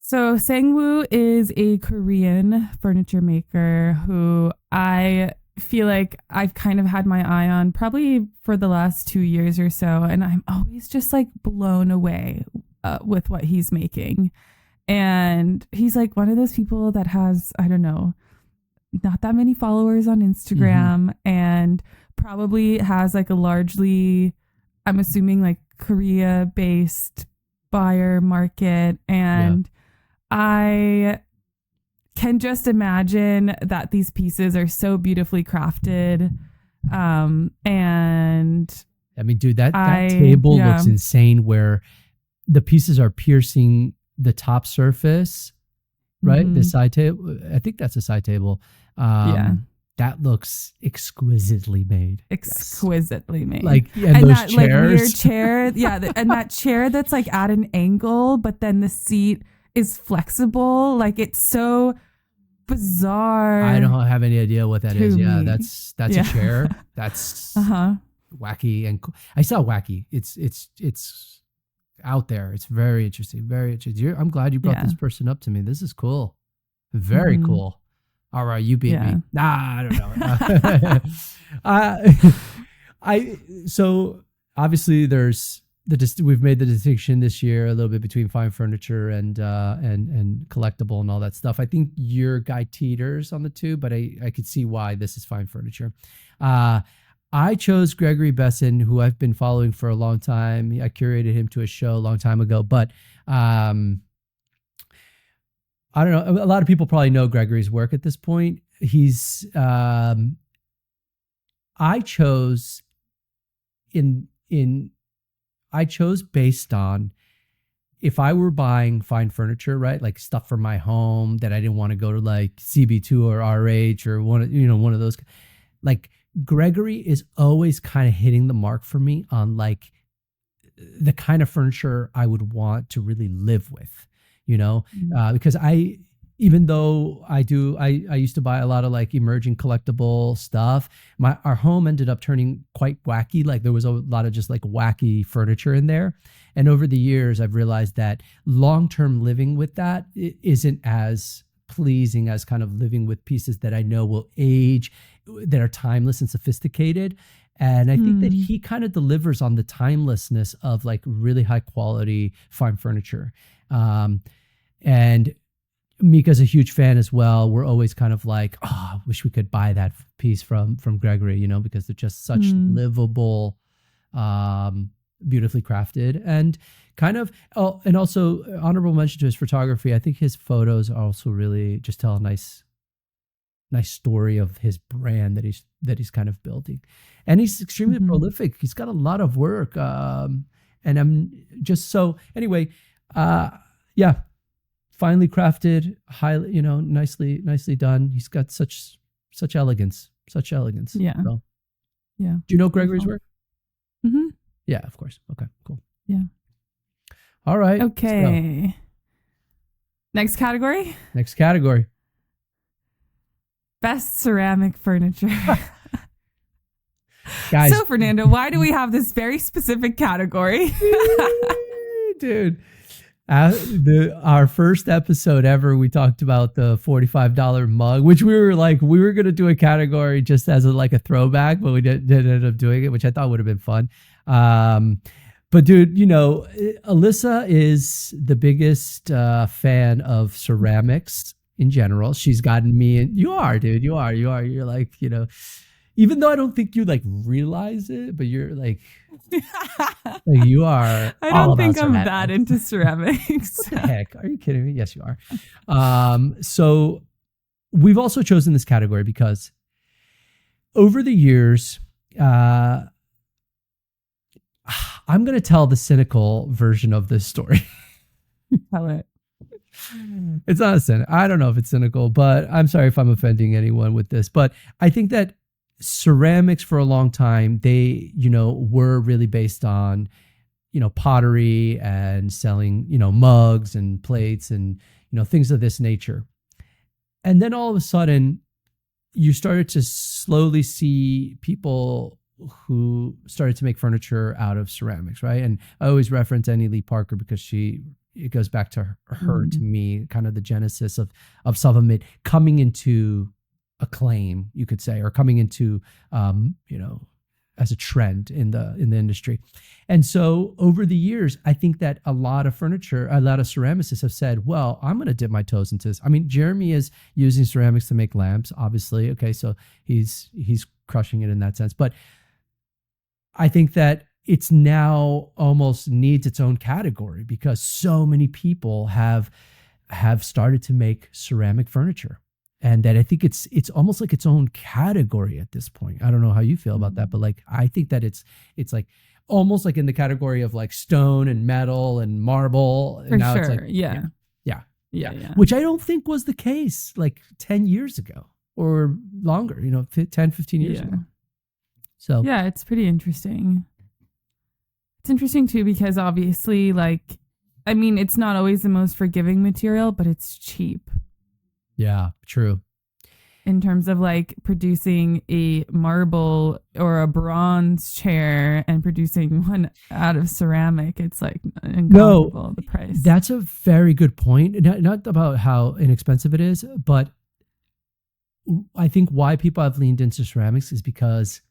So Sang-woo is a Korean furniture maker who I feel like I've kind of had my eye on probably for the last 2 years or so. And I'm always just like blown away with what he's making. And he's like one of those people that has, I don't know, not that many followers on Instagram and probably has like a largely, I'm assuming like Korea based buyer market. And I can just imagine that these pieces are so beautifully crafted. And I mean, dude, that table looks insane where the pieces are piercing the top surface, right? The side table. I think that's a side table. That looks exquisitely made. Exquisitely made. Like, and those that chairs. Like weird chair. Yeah. And that chair that's like at an angle, but then the seat is flexible. Like it's so bizarre. I don't have any idea what that is. Yeah, that's a chair. That's wacky and cool. I saw wacky. It's out there. It's very interesting. Very interesting. I'm glad you brought this person up to me. This is cool. Very cool. All right, you beat me. Nah, I don't know. So obviously there's we've made the distinction this year a little bit between fine furniture and collectible and all that stuff. I think your guy teeters on the two, but I could see why this is fine furniture. I chose Gregory Besson, who I've been following for a long time. I curated him to a show a long time ago, but I don't know. A lot of people probably know Gregory's work at this point. He's I chose based on if I were buying fine furniture, right? Like stuff for my home that I didn't want to go to like CB2 or RH or one of those. Like Gregory is always kind of hitting the mark for me on like the kind of furniture I would want to really live with, because even though I used to buy a lot of like emerging collectible stuff, our home ended up turning quite wacky. Like there was a lot of just like wacky furniture in there. And over the years, I've realized that long-term living with that isn't as pleasing as kind of living with pieces that I know will age, that are timeless and sophisticated. And I think that he kind of delivers on the timelessness of like really high quality fine furniture. And Mika's a huge fan as well. We're always kind of like, I wish we could buy that piece from Gregory, because they're just such livable, beautifully crafted, and kind of, and also honorable mention to his photography. I think his photos also really just tell a nice story of his brand that he's kind of building. And he's extremely prolific. He's got a lot of work. And I'm just so, anyway, finely crafted, highly, nicely done. He's got such elegance. Yeah. So. Yeah. Do you know Gregory's work? Mm-hmm. Yeah, of course. Okay, cool. Yeah. All right. Okay. So. Next category. Best ceramic furniture. Guys. So Fernando, why do we have this very specific category? Dude. Our first episode ever, we talked about the $45 mug, which we were going to do a category just as a throwback, but we didn't end up doing it, which I thought would have been fun. But dude, Alyssa is the biggest fan of ceramics in general. She's gotten me, and you are, dude, you are. You're like, even though I don't think you like realize it, but you're like you are. I don't think I'm ceramics. that into ceramics. What the heck? Are you kidding me? Yes, you are. So we've also chosen this category because over the years, I'm going to tell the cynical version of this story. Tell it. It's not a cynical. I don't know if it's cynical, but I'm sorry if I'm offending anyone with this. But I think that ceramics for a long time, they, were really based on, pottery and selling, mugs and plates and, things of this nature. And then all of a sudden, you started to slowly see people who started to make furniture out of ceramics, right? And I always reference Annie Lee Parker because it goes back to her to me, kind of the genesis of some of it coming into acclaim, you could say, or coming into, as a trend in the industry. And so over the years, I think that a lot of ceramicists have said, well, I'm going to dip my toes into this. I mean, Jeremy is using ceramics to make lamps, obviously. Okay. So he's crushing it in that sense. But I think that it's now almost needs its own category because so many people have started to make ceramic furniture. And that I think it's almost like its own category at this point. I don't know how you feel about that, but like I think that it's like almost like in the category of like stone and metal and marble. For and now sure. It's like, Yeah. Which I don't think was the case like 10 years ago or longer, 10, 15 years ago. So yeah, it's pretty interesting. It's interesting too, because obviously it's not always the most forgiving material, but it's cheap. Yeah, true. In terms of like producing a marble or a bronze chair and producing one out of ceramic, it's like incomparable, the price. That's a very good point. Not about how inexpensive it is, but I think why people have leaned into ceramics is because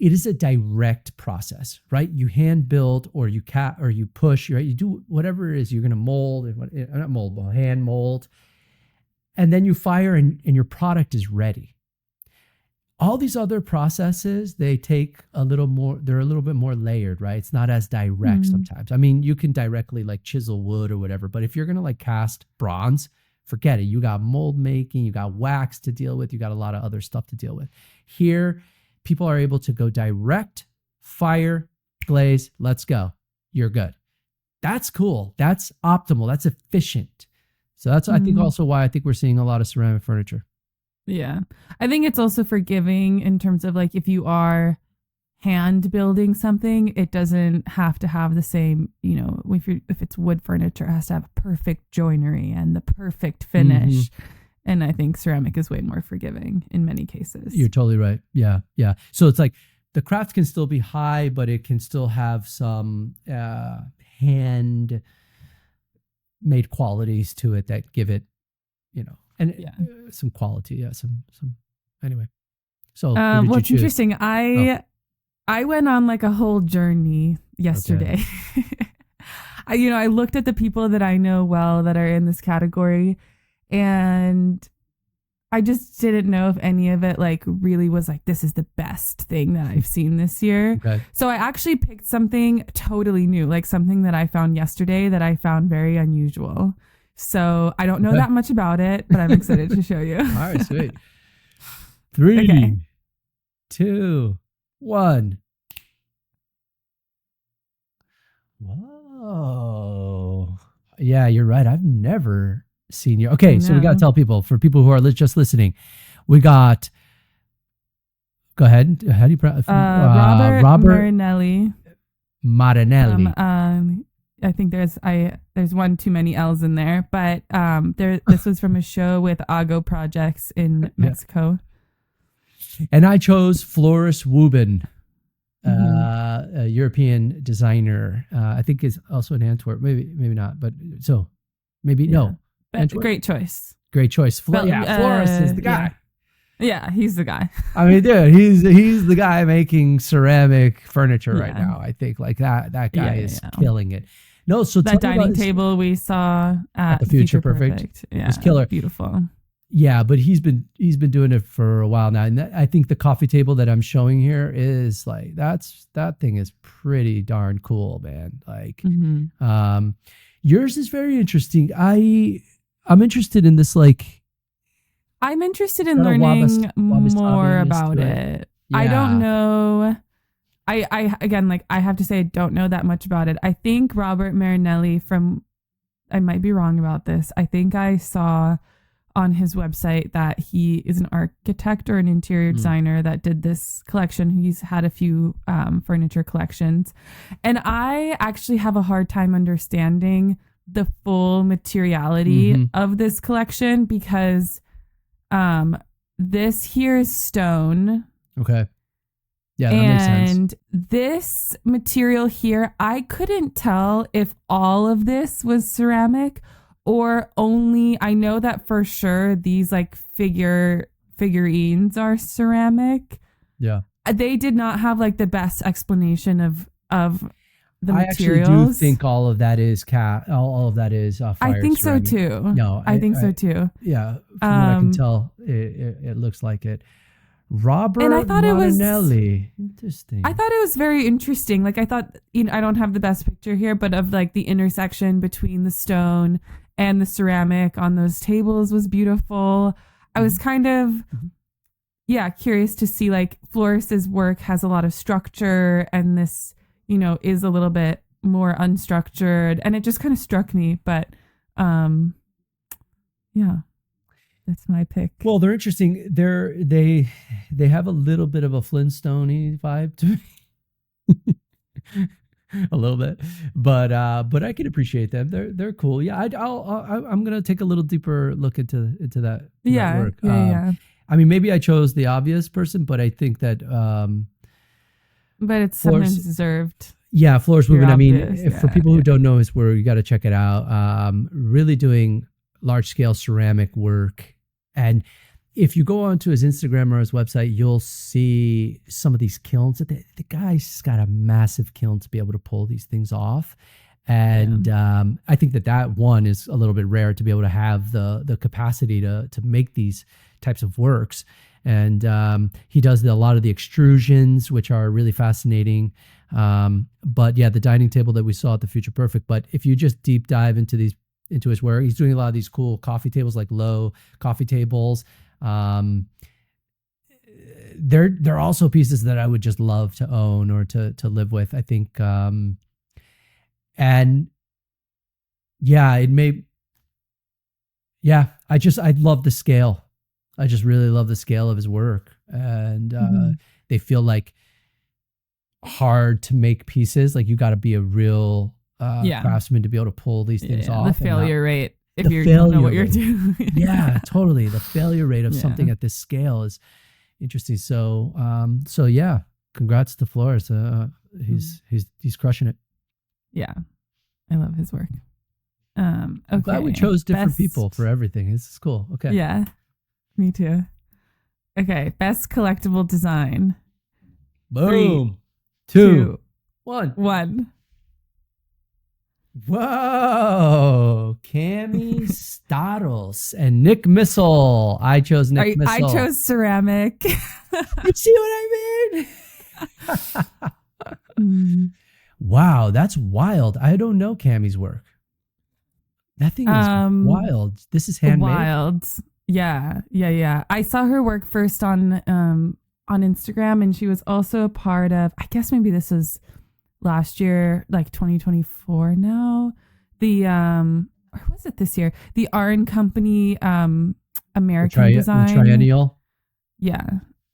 it is a direct process, right? You hand build or you push, right? You do whatever it is you're going to mold, not mold, but hand mold. And then you fire and your product is ready. All these other processes, they take they're a little bit more layered, right? It's not as direct sometimes. I mean, you can directly like chisel wood or whatever, but if you're going to like cast bronze, forget it. You got mold making, you got wax to deal with, you got a lot of other stuff to deal with. Here, people are able to go direct, fire, glaze, let's go. You're good. That's cool. That's optimal. That's efficient. So that's, I think, also why I think we're seeing a lot of ceramic furniture. Yeah. I think it's also forgiving in terms of like if you are hand building something, it doesn't have to have the same, if it's wood furniture, it has to have perfect joinery and the perfect finish. And I think ceramic is way more forgiving in many cases. You're totally right. Yeah. Yeah. So it's like the craft can still be high, but it can still have some hand made qualities to it that give it, some quality. Yeah. Some, anyway. So what's interesting, I went on like a whole journey yesterday. Okay. I looked at the people that I know well that are in this category, and I just didn't know if any of it like really was like, this is the best thing that I've seen this year. Okay. So I actually picked something totally new, like something that I found yesterday that I found very unusual. So I don't know that much about it, but I'm excited to show you. All right, sweet. 3, 2, 1. Whoa. Yeah, you're right. I've never seen you. Okay, so we got to tell people, for people who are just listening, we got, go ahead. How do you pronounce Robert Marinelli. I think there's one too many L's in there, but this was from a show with Ago Projects in Mexico. And I chose Floris Wubin, a European designer. I think is also in Antwerp. Maybe not, but so maybe no. But great choice. Great choice. Floris is the guy. Yeah, he's the guy. I mean, dude, he's the guy making ceramic furniture right now. I think like that guy is killing it. No, so that dining table we saw at the Future Perfect. Yeah, it was killer. Beautiful. yeah, but he's been doing it for a while now, and I think the coffee table that I'm showing here is like that thing is pretty darn cool, man. Like, yours is very interesting. I'm interested in this. Like, I'm interested in learning more about it. Yeah. I don't know. I again, like, I have to say I don't know that much about it. I think Robert Marinelli I might be wrong about this. I think I saw on his website that he is an architect or an interior designer that did this collection. He's had a few furniture collections. And I actually have a hard time understanding the full materiality of this collection because this here is stone. Okay. Yeah, that makes sense. And this material here, I couldn't tell if all of this was ceramic or only, I know that for sure these like figurines are ceramic. Yeah. They did not have like the best explanation of the materials. I actually do think all of that is all of that is fire I think ceramic. So too. No, I think so too. Yeah, from what I can tell, it looks like it. Robert and I thought Marinelli. Interesting. I thought it was very interesting. Like I thought, I don't have the best picture here, but of like the intersection between the stone and the ceramic on those tables was beautiful. I was kind of, curious to see like Floris's work has a lot of structure and this, is a little bit more unstructured, and it just kind of struck me. But, yeah. That's my pick. Well, they're interesting. They have a little bit of a Flintstone-y vibe to me. A little bit, but I can appreciate them. They're cool. Yeah, I'm gonna take a little deeper look into that. Yeah, that work. Yeah. I mean, maybe I chose the obvious person, but I think that. But it's sometimes deserved. Yeah, Floris Movement. I mean, for people who don't know his work, you got to check it out. Really doing large scale ceramic work. And if you go onto his Instagram or his website, you'll see some of these kilns. The guy's got a massive kiln to be able to pull these things off. And I think that one is a little bit rare to be able to have the capacity to make these types of works. And he does a lot of the extrusions, which are really fascinating. But yeah, the dining table that we saw at the Future Perfect. But if you just deep dive into his work, he's doing a lot of these cool coffee tables, like low coffee tables. They're also pieces that I would just love to own or to live with, I think. And yeah, I love the scale. I just really love the scale of his work. And they feel like hard to make pieces. Like you got to be a real craftsman to be able to pull these things off. The failure rate, if you don't know what you're doing. Yeah, totally. The failure rate of something at this scale is interesting. So yeah, congrats to Flores. He's crushing it. Yeah, I love his work. Okay. I'm glad we chose different people for everything. This is cool. Okay. Yeah, me too. Okay, best collectible design. Boom. 3, 2, 1. Whoa, Cami Staros and Nick Missile. I chose Nick Missile. I chose ceramic. You see what I mean? Wow, that's wild. I don't know Cami's work. That thing is wild. This is handmade. Wild. Yeah. I saw her work first on Instagram, and she was also a part of, I guess maybe this was last year, like 2024 now, or was it this year? The R & Company American Design. The Triennial? Yeah.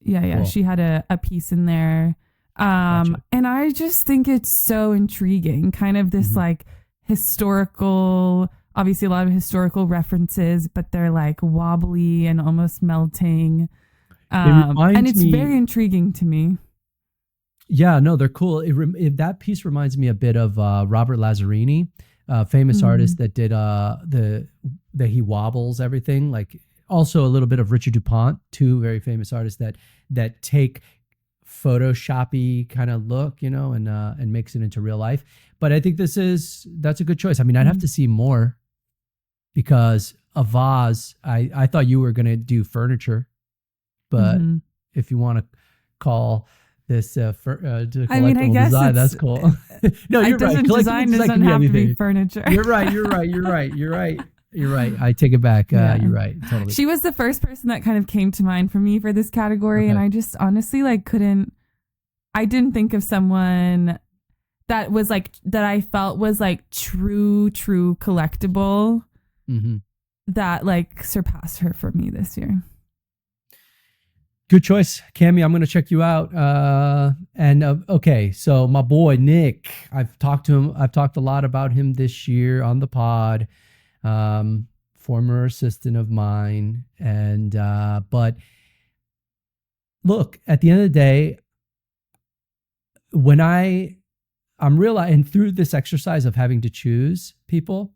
Cool. She had a piece in there. Gotcha. And I just think it's so intriguing, kind of this like historical, obviously a lot of historical references, but they're like wobbly and almost melting. And it's very intriguing to me. Yeah, no, they're cool. That piece reminds me a bit of Robert Lazzarini, famous artist that did that he wobbles everything. Like also a little bit of Richard DuPont, two very famous artists that take Photoshoppy kind of look, and makes it into real life. But I think that's a good choice. I mean, I'd have to see more because a vase. I thought you were going to do furniture, but if you want to call this collectible design, that's cool. No, you're right. Design doesn't have to be furniture. You're right. I take it back. You're right. Totally. She was the first person that kind of came to mind for me for this category. Okay. And I just honestly I didn't think of someone that was like, that I felt was like true collectible that like surpassed her for me this year. Good choice, Cammie. I'm going to check you out. Okay, so my boy Nick, I've talked to him. I've talked a lot about him this year on the pod. Former assistant of mine, and but look, at the end of the day, when I'm realizing through this exercise of having to choose people,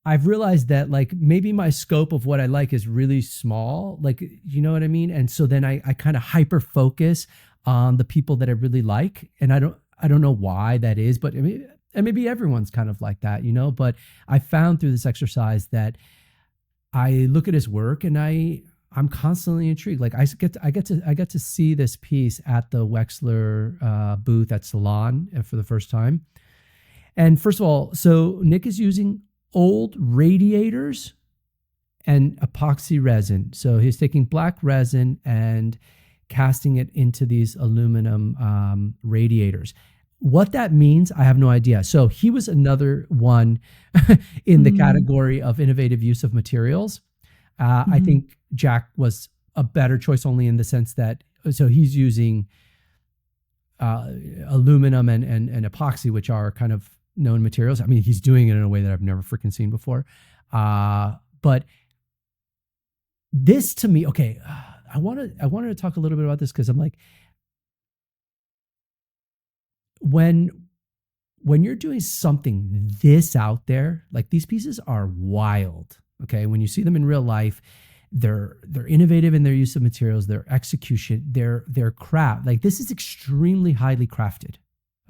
I've realized that like maybe my scope of what I like is really small, like, you know what I mean? And so then I kind of hyper focus on the people that I really like. And I don't know why that is, but I mean, and maybe everyone's kind of like that, you know, but I found through this exercise that I look at his work and I'm constantly intrigued. Like I get to see this piece at the Wexler booth at Salon for the first time. And first of all, so Nick is using old radiators and epoxy resin. So he's taking black resin and casting it into these aluminum radiators. What that means, I have no idea. So he was another one in the category of innovative use of materials. I think Jack was a better choice only in the sense that, so he's using aluminum and epoxy, which are kind of known materials. I mean, he's doing it in a way that I've never freaking seen before. But this to me, okay, I wanted to talk a little bit about this because I'm like, when you're doing something this out there, like these pieces are wild. Okay. When you see them in real life, they're innovative in their use of materials, their execution, their craft. Like this is extremely highly crafted.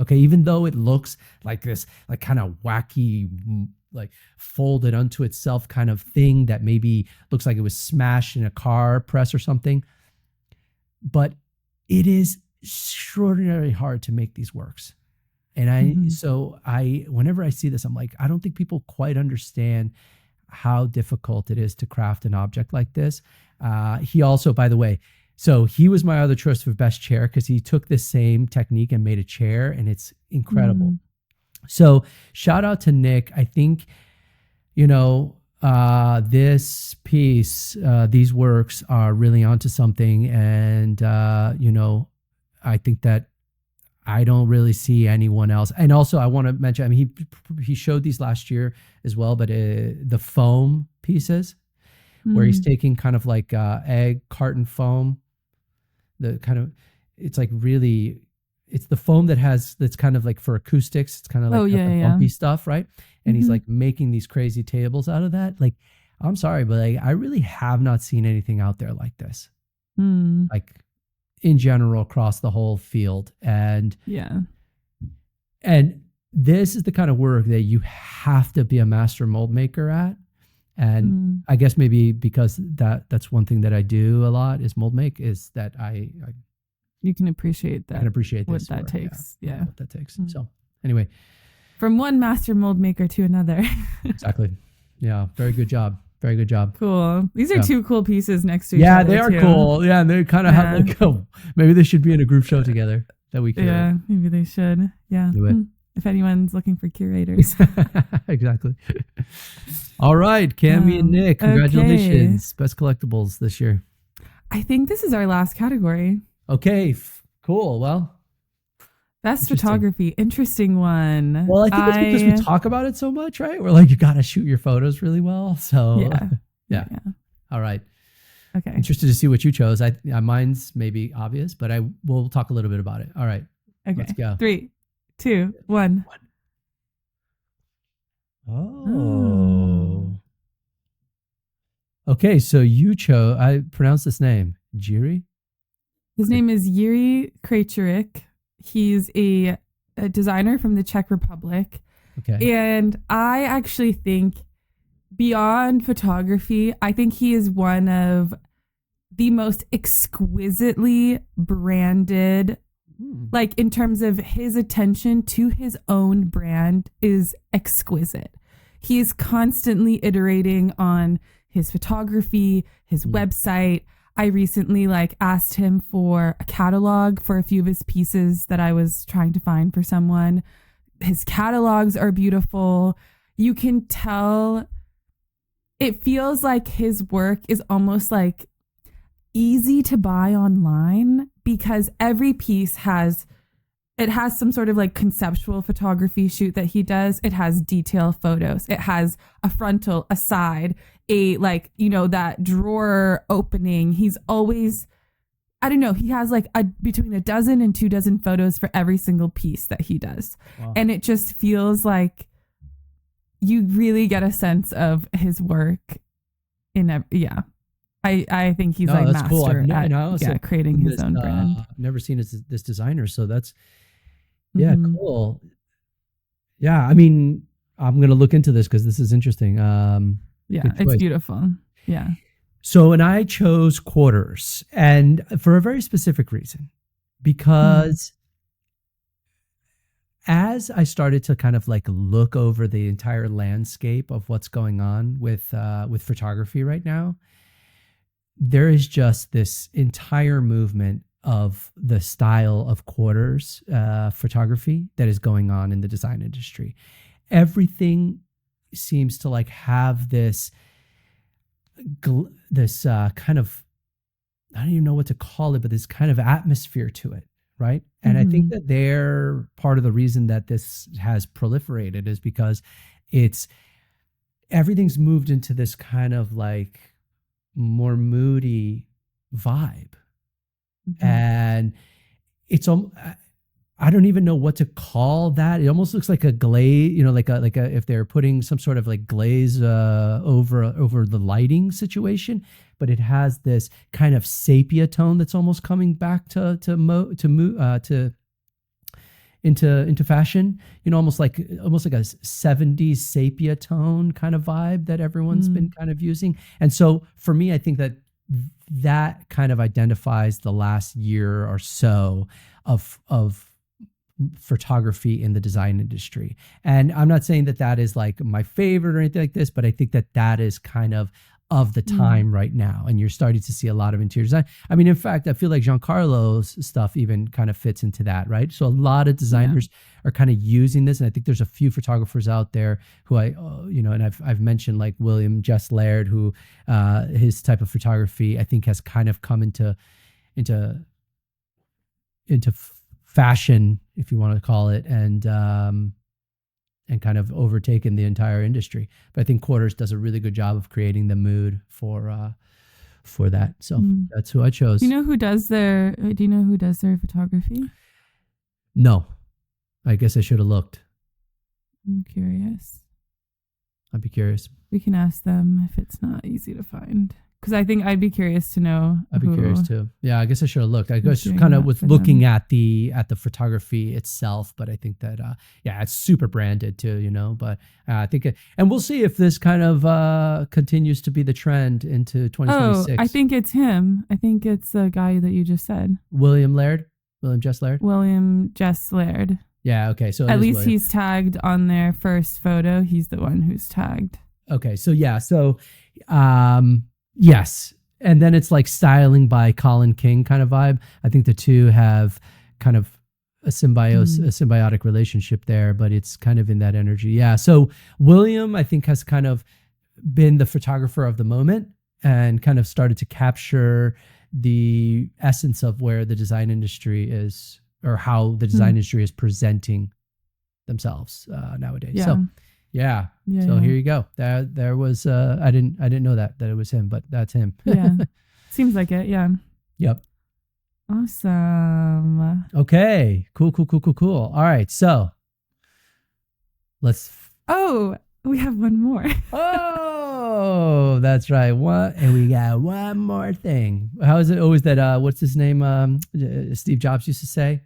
Okay. Even though it looks like this, like kind of wacky, like folded unto itself kind of thing that maybe looks like it was smashed in a car press or something. But it is extraordinarily hard to make these works. And so whenever I see this, I'm like, I don't think people quite understand how difficult it is to craft an object like this. He also, by the way, so he was my other choice for best chair because he took this same technique and made a chair, and it's incredible. So shout out to Nick. I think, you know, this piece, these works are really onto something. And, you know, I think that I don't really see anyone else. And also I want to mention, I mean, he showed these last year as well, but the foam pieces where he's taking kind of like egg carton foam, the kind of, it's like really, it's the foam that's kind of like for acoustics. It's kind of like the bumpy stuff, right? And he's like making these crazy tables out of that. Like, I'm sorry, but like, I really have not seen anything out there like this. Like in general across the whole field. And this is the kind of work that you have to be a master mold maker at. And I guess maybe because that's one thing that I do a lot is mold make, is that you can appreciate that. I can appreciate what that takes. Yeah. What that takes. So anyway, from one master mold maker to another. Exactly. Yeah. Very good job. Very good job. Cool. These are two cool pieces next to each other. Yeah, they are cool. Yeah, and they kind of have like, maybe they should be in a group show together that we can. Yeah, maybe they should. Yeah. Do it. If anyone's looking for curators. Exactly. All right, Cammie and Nick, congratulations. Okay. Best collectibles this year. I think this is our last category. Okay, cool. Well, best photography. Interesting one. Well, I think it's because we talk about it so much, right? We're like, you got to shoot your photos really well. So yeah. All right. Okay. Interested to see what you chose. Mine's maybe obvious, but we'll talk a little bit about it. All right. Okay. Let's go. 3, 2, 1. Oh. Okay, so you chose, I pronounced this name, Jiri? His name is Yuri Krejcirek. He's a designer from the Czech Republic. Okay. And I actually think beyond photography, I think he is one of the most exquisitely branded, like in terms of his attention to his own brand is exquisite. He's constantly iterating on his photography, his website. I recently asked him for a catalog for a few of his pieces that I was trying to find for someone. His catalogs are beautiful. You can tell it feels like his work is almost like easy to buy online because every piece has some sort of like conceptual photography shoot that he does. It has detail photos. It has a frontal, a side, that drawer opening. He's always, I don't know, he has between 12 and 24 photos for every single piece that he does. Wow. And it just feels like you really get a sense of his work I think he's master cool. at creating his own brand. I've never seen this designer, so that's cool. Yeah, I mean, I'm gonna look into this because this is interesting. It's beautiful. Yeah. So, and I chose quarters, and for a very specific reason, because as I started to kind of look over the entire landscape of what's going on with photography right now, there is just this entire movement of the style of quarters photography that is going on in the design industry. Everything seems to have this kind of, I don't even know what to call it, but this kind of atmosphere to it, right? And I think that they're part of the reason that this has proliferated is because everything's moved into this kind of more moody vibe. And it's I don't even know what to call that. It almost looks like a glaze, like a if they're putting some sort of glaze over the lighting situation, but it has this kind of sepia tone that's almost coming back into fashion, almost like a 70s sepia tone kind of vibe that everyone's been kind of using. And so for me, I think that kind of identifies the last year or so of photography in the design industry. And I'm not saying that is my favorite or anything like this, but I think that is kind of the time right now. And you're starting to see a lot of interior design. I mean, in fact, I feel like Giancarlo's stuff even kind of fits into that, right? So a lot of designers are kind of using this. And I think there's a few photographers out there who and I've mentioned William Jess Laird, who his type of photography, I think has kind of come into fashion, if you want to call it, and kind of overtaken the entire industry. But I think Quarters does a really good job of creating the mood for that. So that's who I chose. Do you know who does their photography? No. I guess I should have looked. I'm curious. I'd be curious. We can ask them if it's not easy to find. Because I think I'd be curious to know. I'd be curious too. Yeah, I guess I should have looked. I guess kind of was looking at the photography itself, but I think that it's super branded too, But I think, and we'll see if this kind of continues to be the trend into 2026. Oh, I think it's him. I think it's the guy that you just said. William Jess Laird. Yeah. Okay. So at least he's tagged on their first photo. He's the one who's tagged. Okay. So yeah. So. Yes. And then it's styling by Colin King kind of vibe. I think the two have kind of a symbiotic relationship there, but it's kind of in that energy. Yeah. So William, I think, has kind of been the photographer of the moment and kind of started to capture the essence of where the design industry is, or how the design industry is presenting themselves nowadays. Yeah. So yeah. So here you go. There was I didn't know that it was him, but that's him. Yeah. Seems like it. Yeah. Yep. Awesome. Okay. Cool. All right. So let's. Oh, we have one more. Oh, that's right. And we got one more thing. How is it always that? What's his name? Steve Jobs used to say.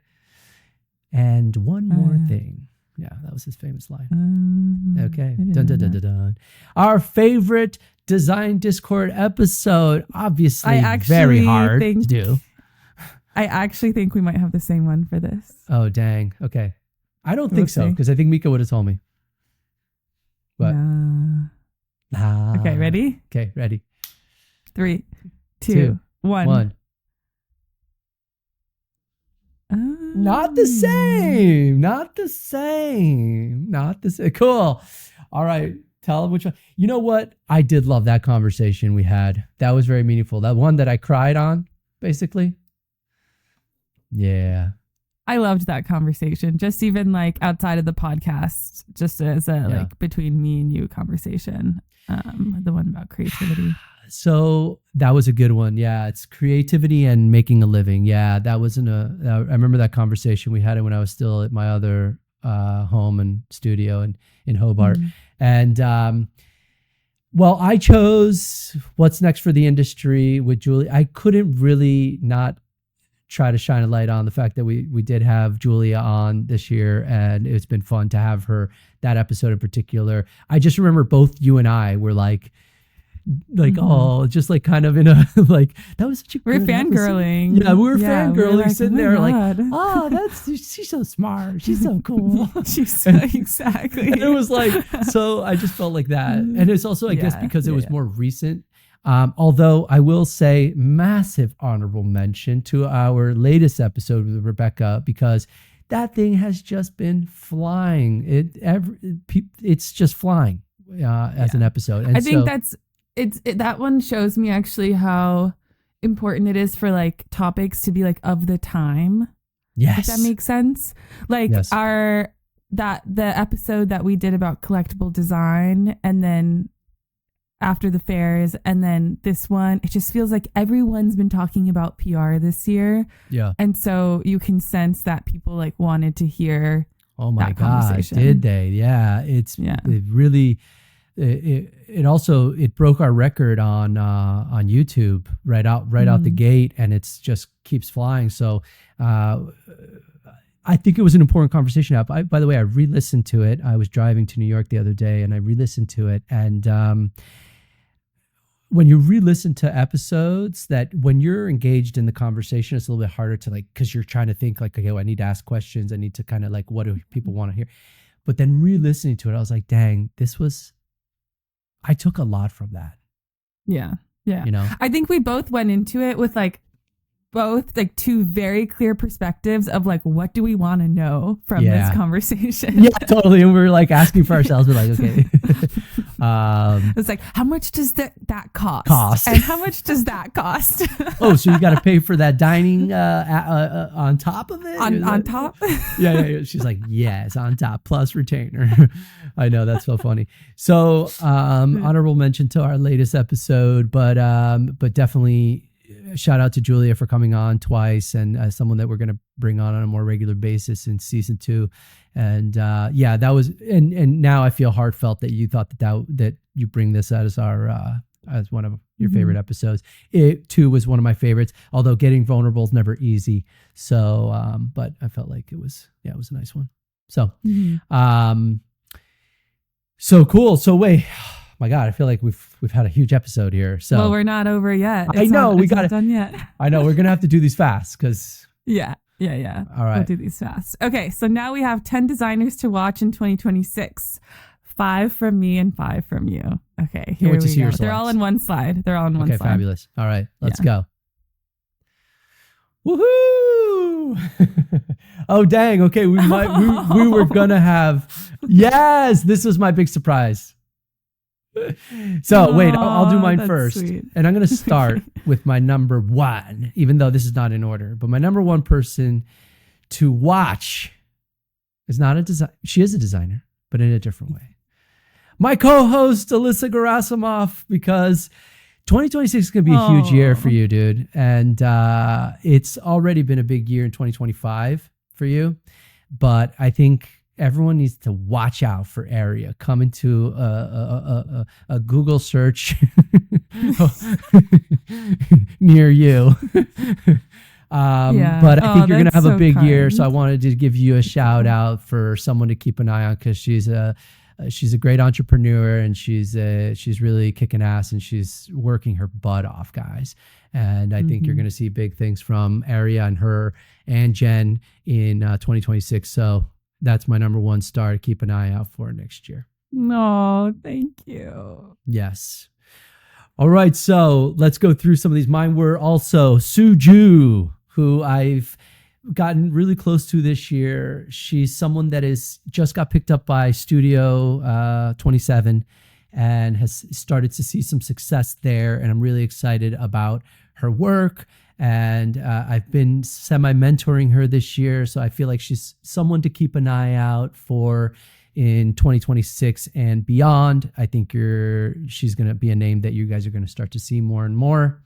And one more thing. Yeah, that was his famous line. Okay. Dun, dun, dun, dun, dun. Our favorite Design Discord episode. Obviously, very hard to do. I actually think we might have the same one for this. Oh, dang. Okay. I don't think so, because I think Mika would have told me. But okay, ready? Okay, ready. 3, 2, 1. Not the same. Not the same. Not the same. Cool. All right. Tell them which one. You know what? I did love that conversation we had. That was very meaningful. That one that I cried on, basically. Yeah. I loved that conversation. Just even like outside of the podcast, just as a like between me and you conversation. The one about creativity. So that was a good one. Yeah. It's creativity and making a living. Yeah. That wasn't I remember that conversation. We had it when I was still at my other home and studio in Hobart. And well, I chose What's Next for the Industry with Julie. I couldn't really not try to shine a light on the fact that we did have Julia on this year, and it's been fun to have her, that episode in particular. I just remember both you and I were like oh, just like kind of in a like, that was such a we're fangirling. Yeah, we were fangirling, like, sitting there like, oh, she's so smart, she's so cool. Exactly. And it was like, so I just felt like that. And it's also, I guess, because it was more recent. Although I will say massive honorable mention to our latest episode with Rebecca, because that thing has just been flying. It's just flying as an episode. And I think that one shows me actually how important it is for like topics to be like of the time. Yes. If that makes sense. Like the episode that we did about collectible design, and then after the fairs, and then this one, it just feels like everyone's been talking about PR this year. Yeah. And so you can sense that people like wanted to hear. Oh my God, did they? Yeah. It really, it broke our record on YouTube right out the gate, and it's just keeps flying. So, I think it was an important conversation. By the way, I re-listened to it. I was driving to New York the other day, and I re-listened to it. And when you re-listen to episodes, that when you're engaged in the conversation, it's a little bit harder to like, because you're trying to think like, okay, well, I need to ask questions. I need to kind of like, what do people want to hear? But then re-listening to it, I was like, dang, I took a lot from that. Yeah. Yeah. You know, I think we both went into it with like both like two very clear perspectives of like, what do we want to know from this conversation? Yeah, totally. And we were like asking for ourselves, we're like, okay. It's like, how much does that cost? And how much does that cost? Oh, so you got to pay for that dining on top of it? On top? Yeah. She's like, yes, on top plus retainer. I know, that's so funny. So honorable mention to our latest episode, but definitely shout out to Julia for coming on twice, and someone that we're going to bring on a more regular basis in season 2. And that was, and now I feel heartfelt that you thought that you bring this out as our as one of your favorite episodes. It too was one of my favorites, although getting vulnerable is never easy. So, but I felt like it was a nice one. So, so cool. So wait. My God, I feel like we've had a huge episode here. So well, we're not over yet. I know we got it done yet. I know we're gonna have to do these fast because yeah. All right, we'll do these fast. Okay, so now we have 10 designers to watch in 2026. 5 from me and 5 from you. Okay, here we go. They're all in one slide. Okay, fabulous. All right, let's go. Woohoo! Oh dang! Okay, we were gonna have. Yes, this was my big surprise. So wait, I'll do mine first. Sweet. And I'm going to start with my number 1, even though this is not in order. But my number 1 person to watch is not a designer. She is a designer, but in a different way. My co-host, Alyssa Gerasimov, because 2026 is going to be a huge year for you, dude. And it's already been a big year in 2025 for you. But I think everyone needs to watch out for Area. Come into a Google search near you. But I think you're going to have a big year. So I kind. wanted to give you a shout out for someone to keep an eye on, because she's a great entrepreneur, and she's really kicking ass, and she's working her butt off, guys. And I think you're going to see big things from Aria and her and Jen in 2026. So that's my number one star to keep an eye out for next year. No, thank you. Yes. All right. So let's go through some of these. Mine were also Suju, who I've gotten really close to this year. She's someone that is just got picked up by Studio 27 and has started to see some success there. And I'm really excited about her work. And I've been semi-mentoring her this year. So I feel like she's someone to keep an eye out for in 2026 and beyond. I think she's going to be a name that you guys are going to start to see more and more.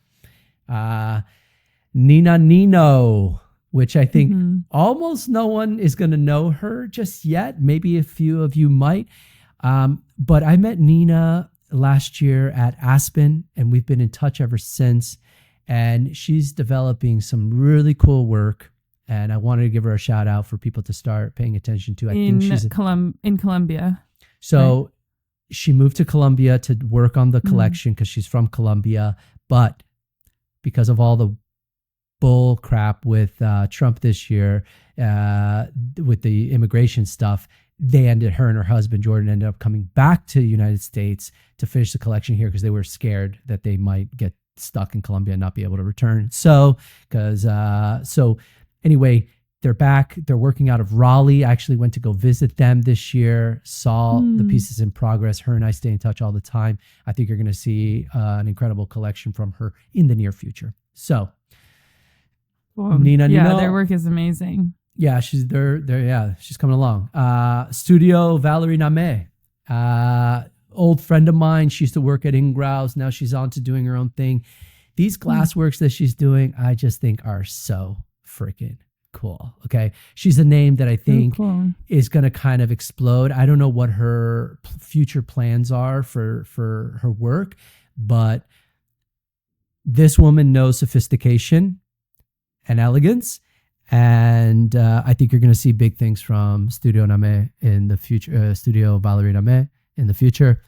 Nina Nino, which I think almost no one is going to know her just yet. Maybe a few of you might. But I met Nina last year at Aspen, and we've been in touch ever since. And she's developing some really cool work. And I wanted to give her a shout out for people to start paying attention to. I think she's in Colombia. So right. She moved to Colombia to work on the collection because she's from Colombia. But because of all the bull crap with Trump this year, with the immigration stuff, her and her husband Jordan ended up coming back to the United States to finish the collection here because they were scared that they might get stuck in Colombia and not be able to return. Anyway, they're back. They're working out of Raleigh. I actually went to go visit them this year, saw the pieces in progress. Her and I stay in touch all the time. I think you're going to see an incredible collection from her in the near future. So, Nina, their work is amazing. Yeah, she's coming along. Studio Valerie Name, old friend of mine. She used to work at Ingrau's. Now she's on to doing her own thing. These glass works that she's doing, I just think are so freaking cool. Okay. She's a name that I think is going to kind of explode. I don't know what her future plans are for her work, but this woman knows sophistication and elegance. And I think you're going to see big things from Studio Name in the future, Studio Valerie Name in the future.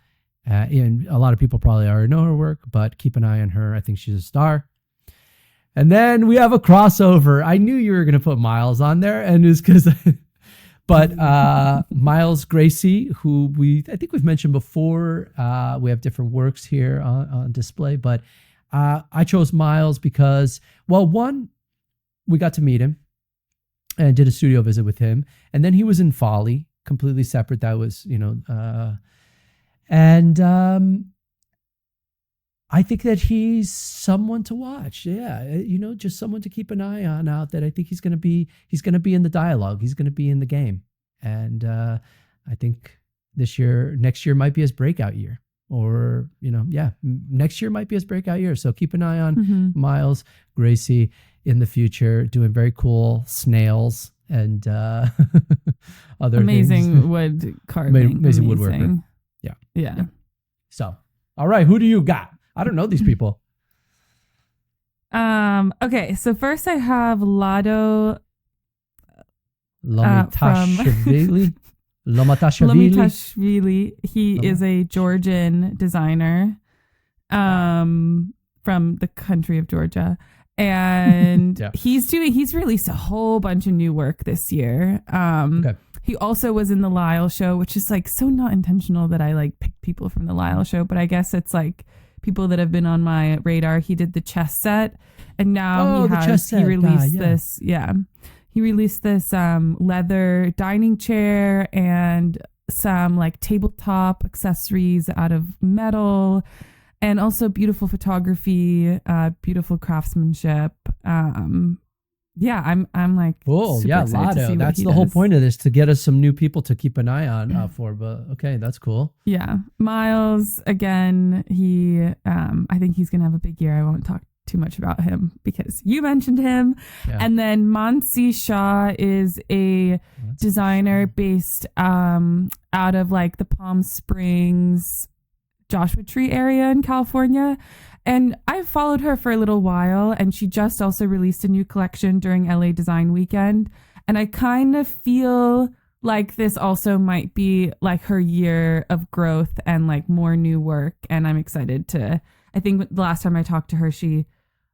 And a lot of people probably already know her work, but keep an eye on her. I think she's a star. And then we have a crossover. I knew you were going to put Miles on there, and it's because, but Miles Gracie, who I think we've mentioned before. We have different works here on display, but I chose Miles because, well, one, we got to meet him and did a studio visit with him, and then he was in Folly, completely separate. That was, I think that he's someone to watch. Yeah. Just someone to keep an eye on out that I think he's going to be in the dialogue. He's going to be in the game. And I think next year might be his breakout year, or, next year might be his breakout year. So keep an eye on Miles Gracie in the future, doing very cool snails and other amazing wood carving. Amazing woodworker. Yeah. So, all right. Who do you got? I don't know these people. Okay, so first I have Lado Lomitashvili. Lomitashvili. He is a Georgian designer from the country of Georgia. And he's released a whole bunch of new work this year. He also was in the Lyle show, which is like so not intentional that I like pick people from the Lyle show, but I guess it's like people that have been on my radar. He did the chess set, and now he released this leather dining chair and some like tabletop accessories out of metal, and also beautiful photography, beautiful craftsmanship. I'm like, cool. Yeah, Lado. That's the whole point of this, to get us some new people to keep an eye on for. But okay, that's cool. Yeah, Miles again. He, I think he's gonna have a big year. I won't talk too much about him because you mentioned him. Yeah. And then Mansi Shah is a designer based out of like the Palm Springs, Joshua Tree area in California. And I've followed her for a little while, and she just also released a new collection during LA Design Weekend. And I kind of feel like this also might be like her year of growth and like more new work. And I'm excited I think the last time I talked to her, she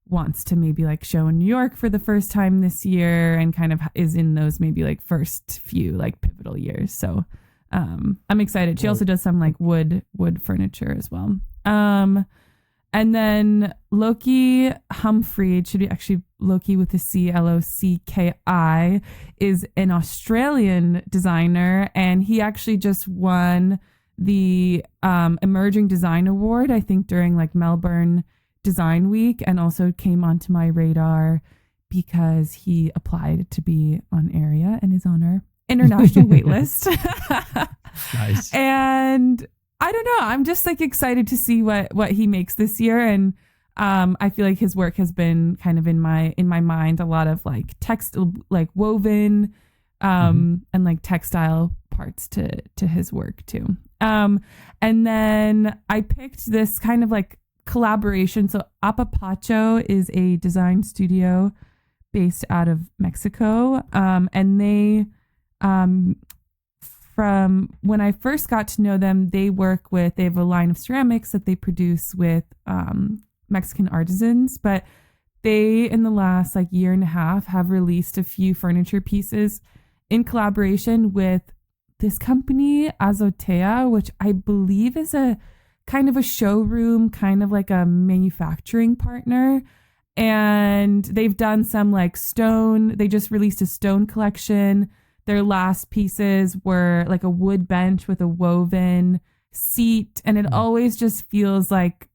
wants to maybe like show in New York for the first time this year and kind of is in those maybe like first few like pivotal years. So I'm excited. She also does some like wood furniture as well. And then Loki Humphrey, it should be actually Loki with a C, Locki, is an Australian designer. And he actually just won the Emerging Design Award, I think during like Melbourne Design Week, and also came onto my radar because he applied to be on Area and is on our international waitlist. Nice. And I don't know. I'm just like excited to see what he makes this year. And I feel like his work has been kind of in my mind, a lot of like text, like woven and like textile parts to his work too. And then I picked this kind of like collaboration. So Apapacho is a design studio based out of Mexico. And they, from when I first got to know them, they have a line of ceramics that they produce with Mexican artisans, but they in the last like year and a half have released a few furniture pieces in collaboration with this company Azotea, which I believe is a kind of a showroom, kind of like a manufacturing partner. And they've done some like stone. They just released a stone collection. Their last pieces were like a wood bench with a woven seat. And it always just feels like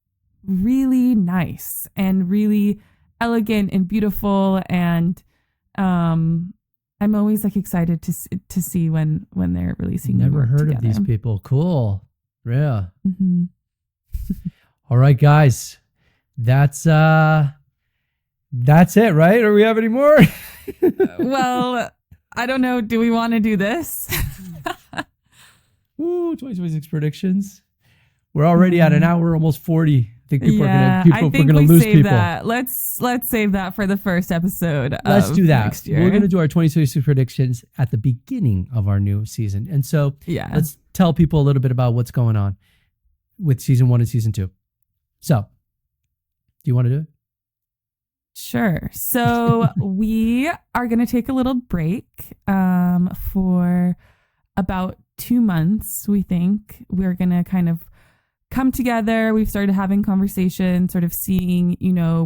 really nice and really elegant and beautiful. And I'm always like excited to see when they're releasing. Never heard together. of these people. Cool. Yeah. Mm-hmm. All right, guys. That's it, right? Or we have any more? Well, I don't know. Do we want to do this? Ooh, 2026 predictions. We're already at an hour, almost 40. I think people are gonna lose people. That. Let's save that for the first episode. Let's do that. Next year. We're gonna do our 2026 predictions at the beginning of our new season, and so let's tell people a little bit about what's going on with season 1 and season 2. So, do you want to do it? Sure. So we are going to take a little break for about 2 months. We think we're going to kind of come together. We've started having conversations, sort of seeing,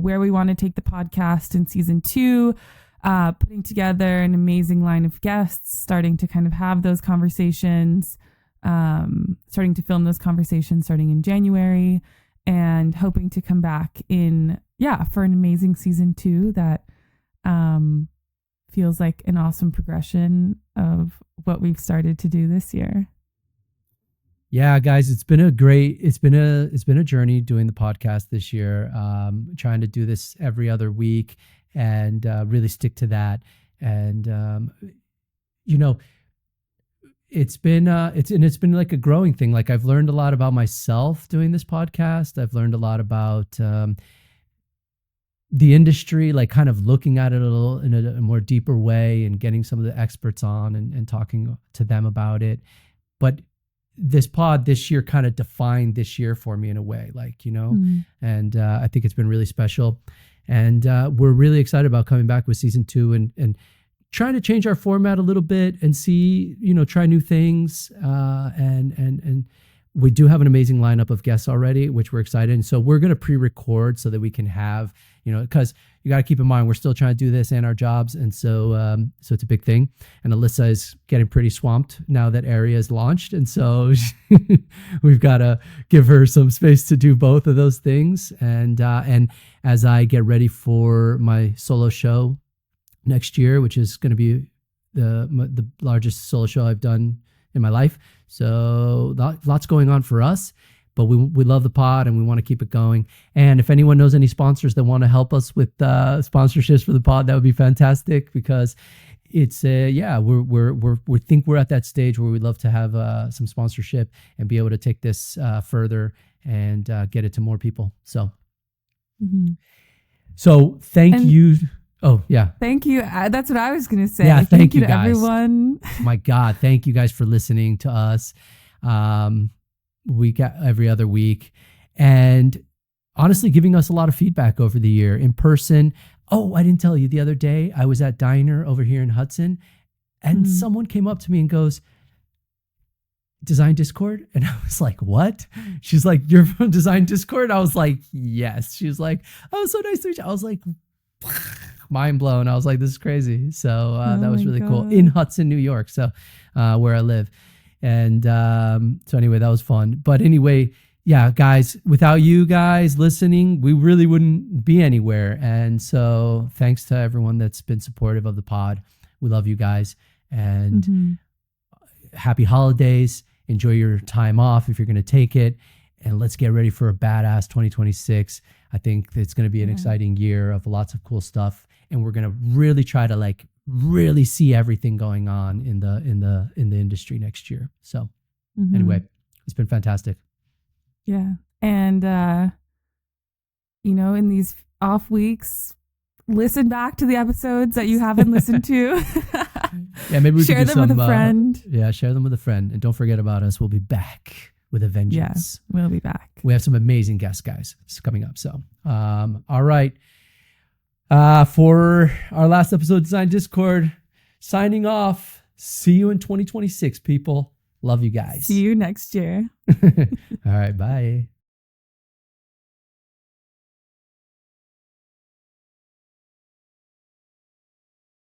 where we want to take the podcast in season 2, putting together an amazing line of guests, starting to kind of have those conversations, starting to film those conversations starting in January, and hoping to come back for an amazing season 2 that feels like an awesome progression of what we've started to do this year. Yeah, guys, it's been a journey doing the podcast this year, trying to do this every other week and really stick to that. And it's been like a growing thing. Like I've learned a lot about myself doing this podcast. I've learned a lot about the industry, like kind of looking at it a little in a more deeper way and getting some of the experts on and talking to them about it. But this pod this year kind of defined this year for me in a way, and I think it's been really special. And we're really excited about coming back with season 2 and trying to change our format a little bit and see, try new things. And we do have an amazing lineup of guests already, which we're excited. And so we're going to pre-record so that we can have, because you got to keep in mind, we're still trying to do this and our jobs. And so it's a big thing. And Alyssa is getting pretty swamped now that Area is launched. And so we've got to give her some space to do both of those things. And as I get ready for my solo show next year, which is going to be the largest solo show I've done in my life. So lots going on for us, but we love the pod and we want to keep it going. And if anyone knows any sponsors that want to help us with sponsorships for the pod, that would be fantastic, because it's we think we're at that stage where we'd love to have some sponsorship and be able to take this further and get it to more people. So, so thank you. Oh yeah. Thank you. That's what I was going to say. Yeah. Thank you to guys. Everyone. My God. Thank you guys for listening to us. Every other week, and honestly giving us a lot of feedback over the year in person. Oh, I didn't tell you the other day, I was at Diner over here in Hudson, and someone came up to me and goes, Design Discord? And I was like, what? She's like, you're from Design Discord? I was like, yes. She was like, oh, so nice to meet you. I was like, mind blown. I was like, this is crazy. So that was really cool in Hudson, New York. So where I live. And so anyway, that was fun. But anyway, yeah, guys, without you guys listening, we really wouldn't be anywhere. And so thanks to everyone that's been supportive of the pod. We love you guys. And happy holidays. Enjoy your time off if you're going to take it. And let's get ready for a badass 2026. I think it's going to be an exciting year of lots of cool stuff. And we're going to really try to really see everything going on in the industry next year. So anyway, it's been fantastic. Yeah. And in these off weeks, listen back to the episodes that you haven't listened to. Yeah, maybe we share could do them with a friend. Share them with a friend. And don't forget about us. We'll be back with a vengeance. Yeah, we'll be back. We have some amazing guests, guys. It's coming up. So all right. For our last episode of Design Discord, signing off. See you in 2026, people. Love you guys. See you next year. All right. Bye.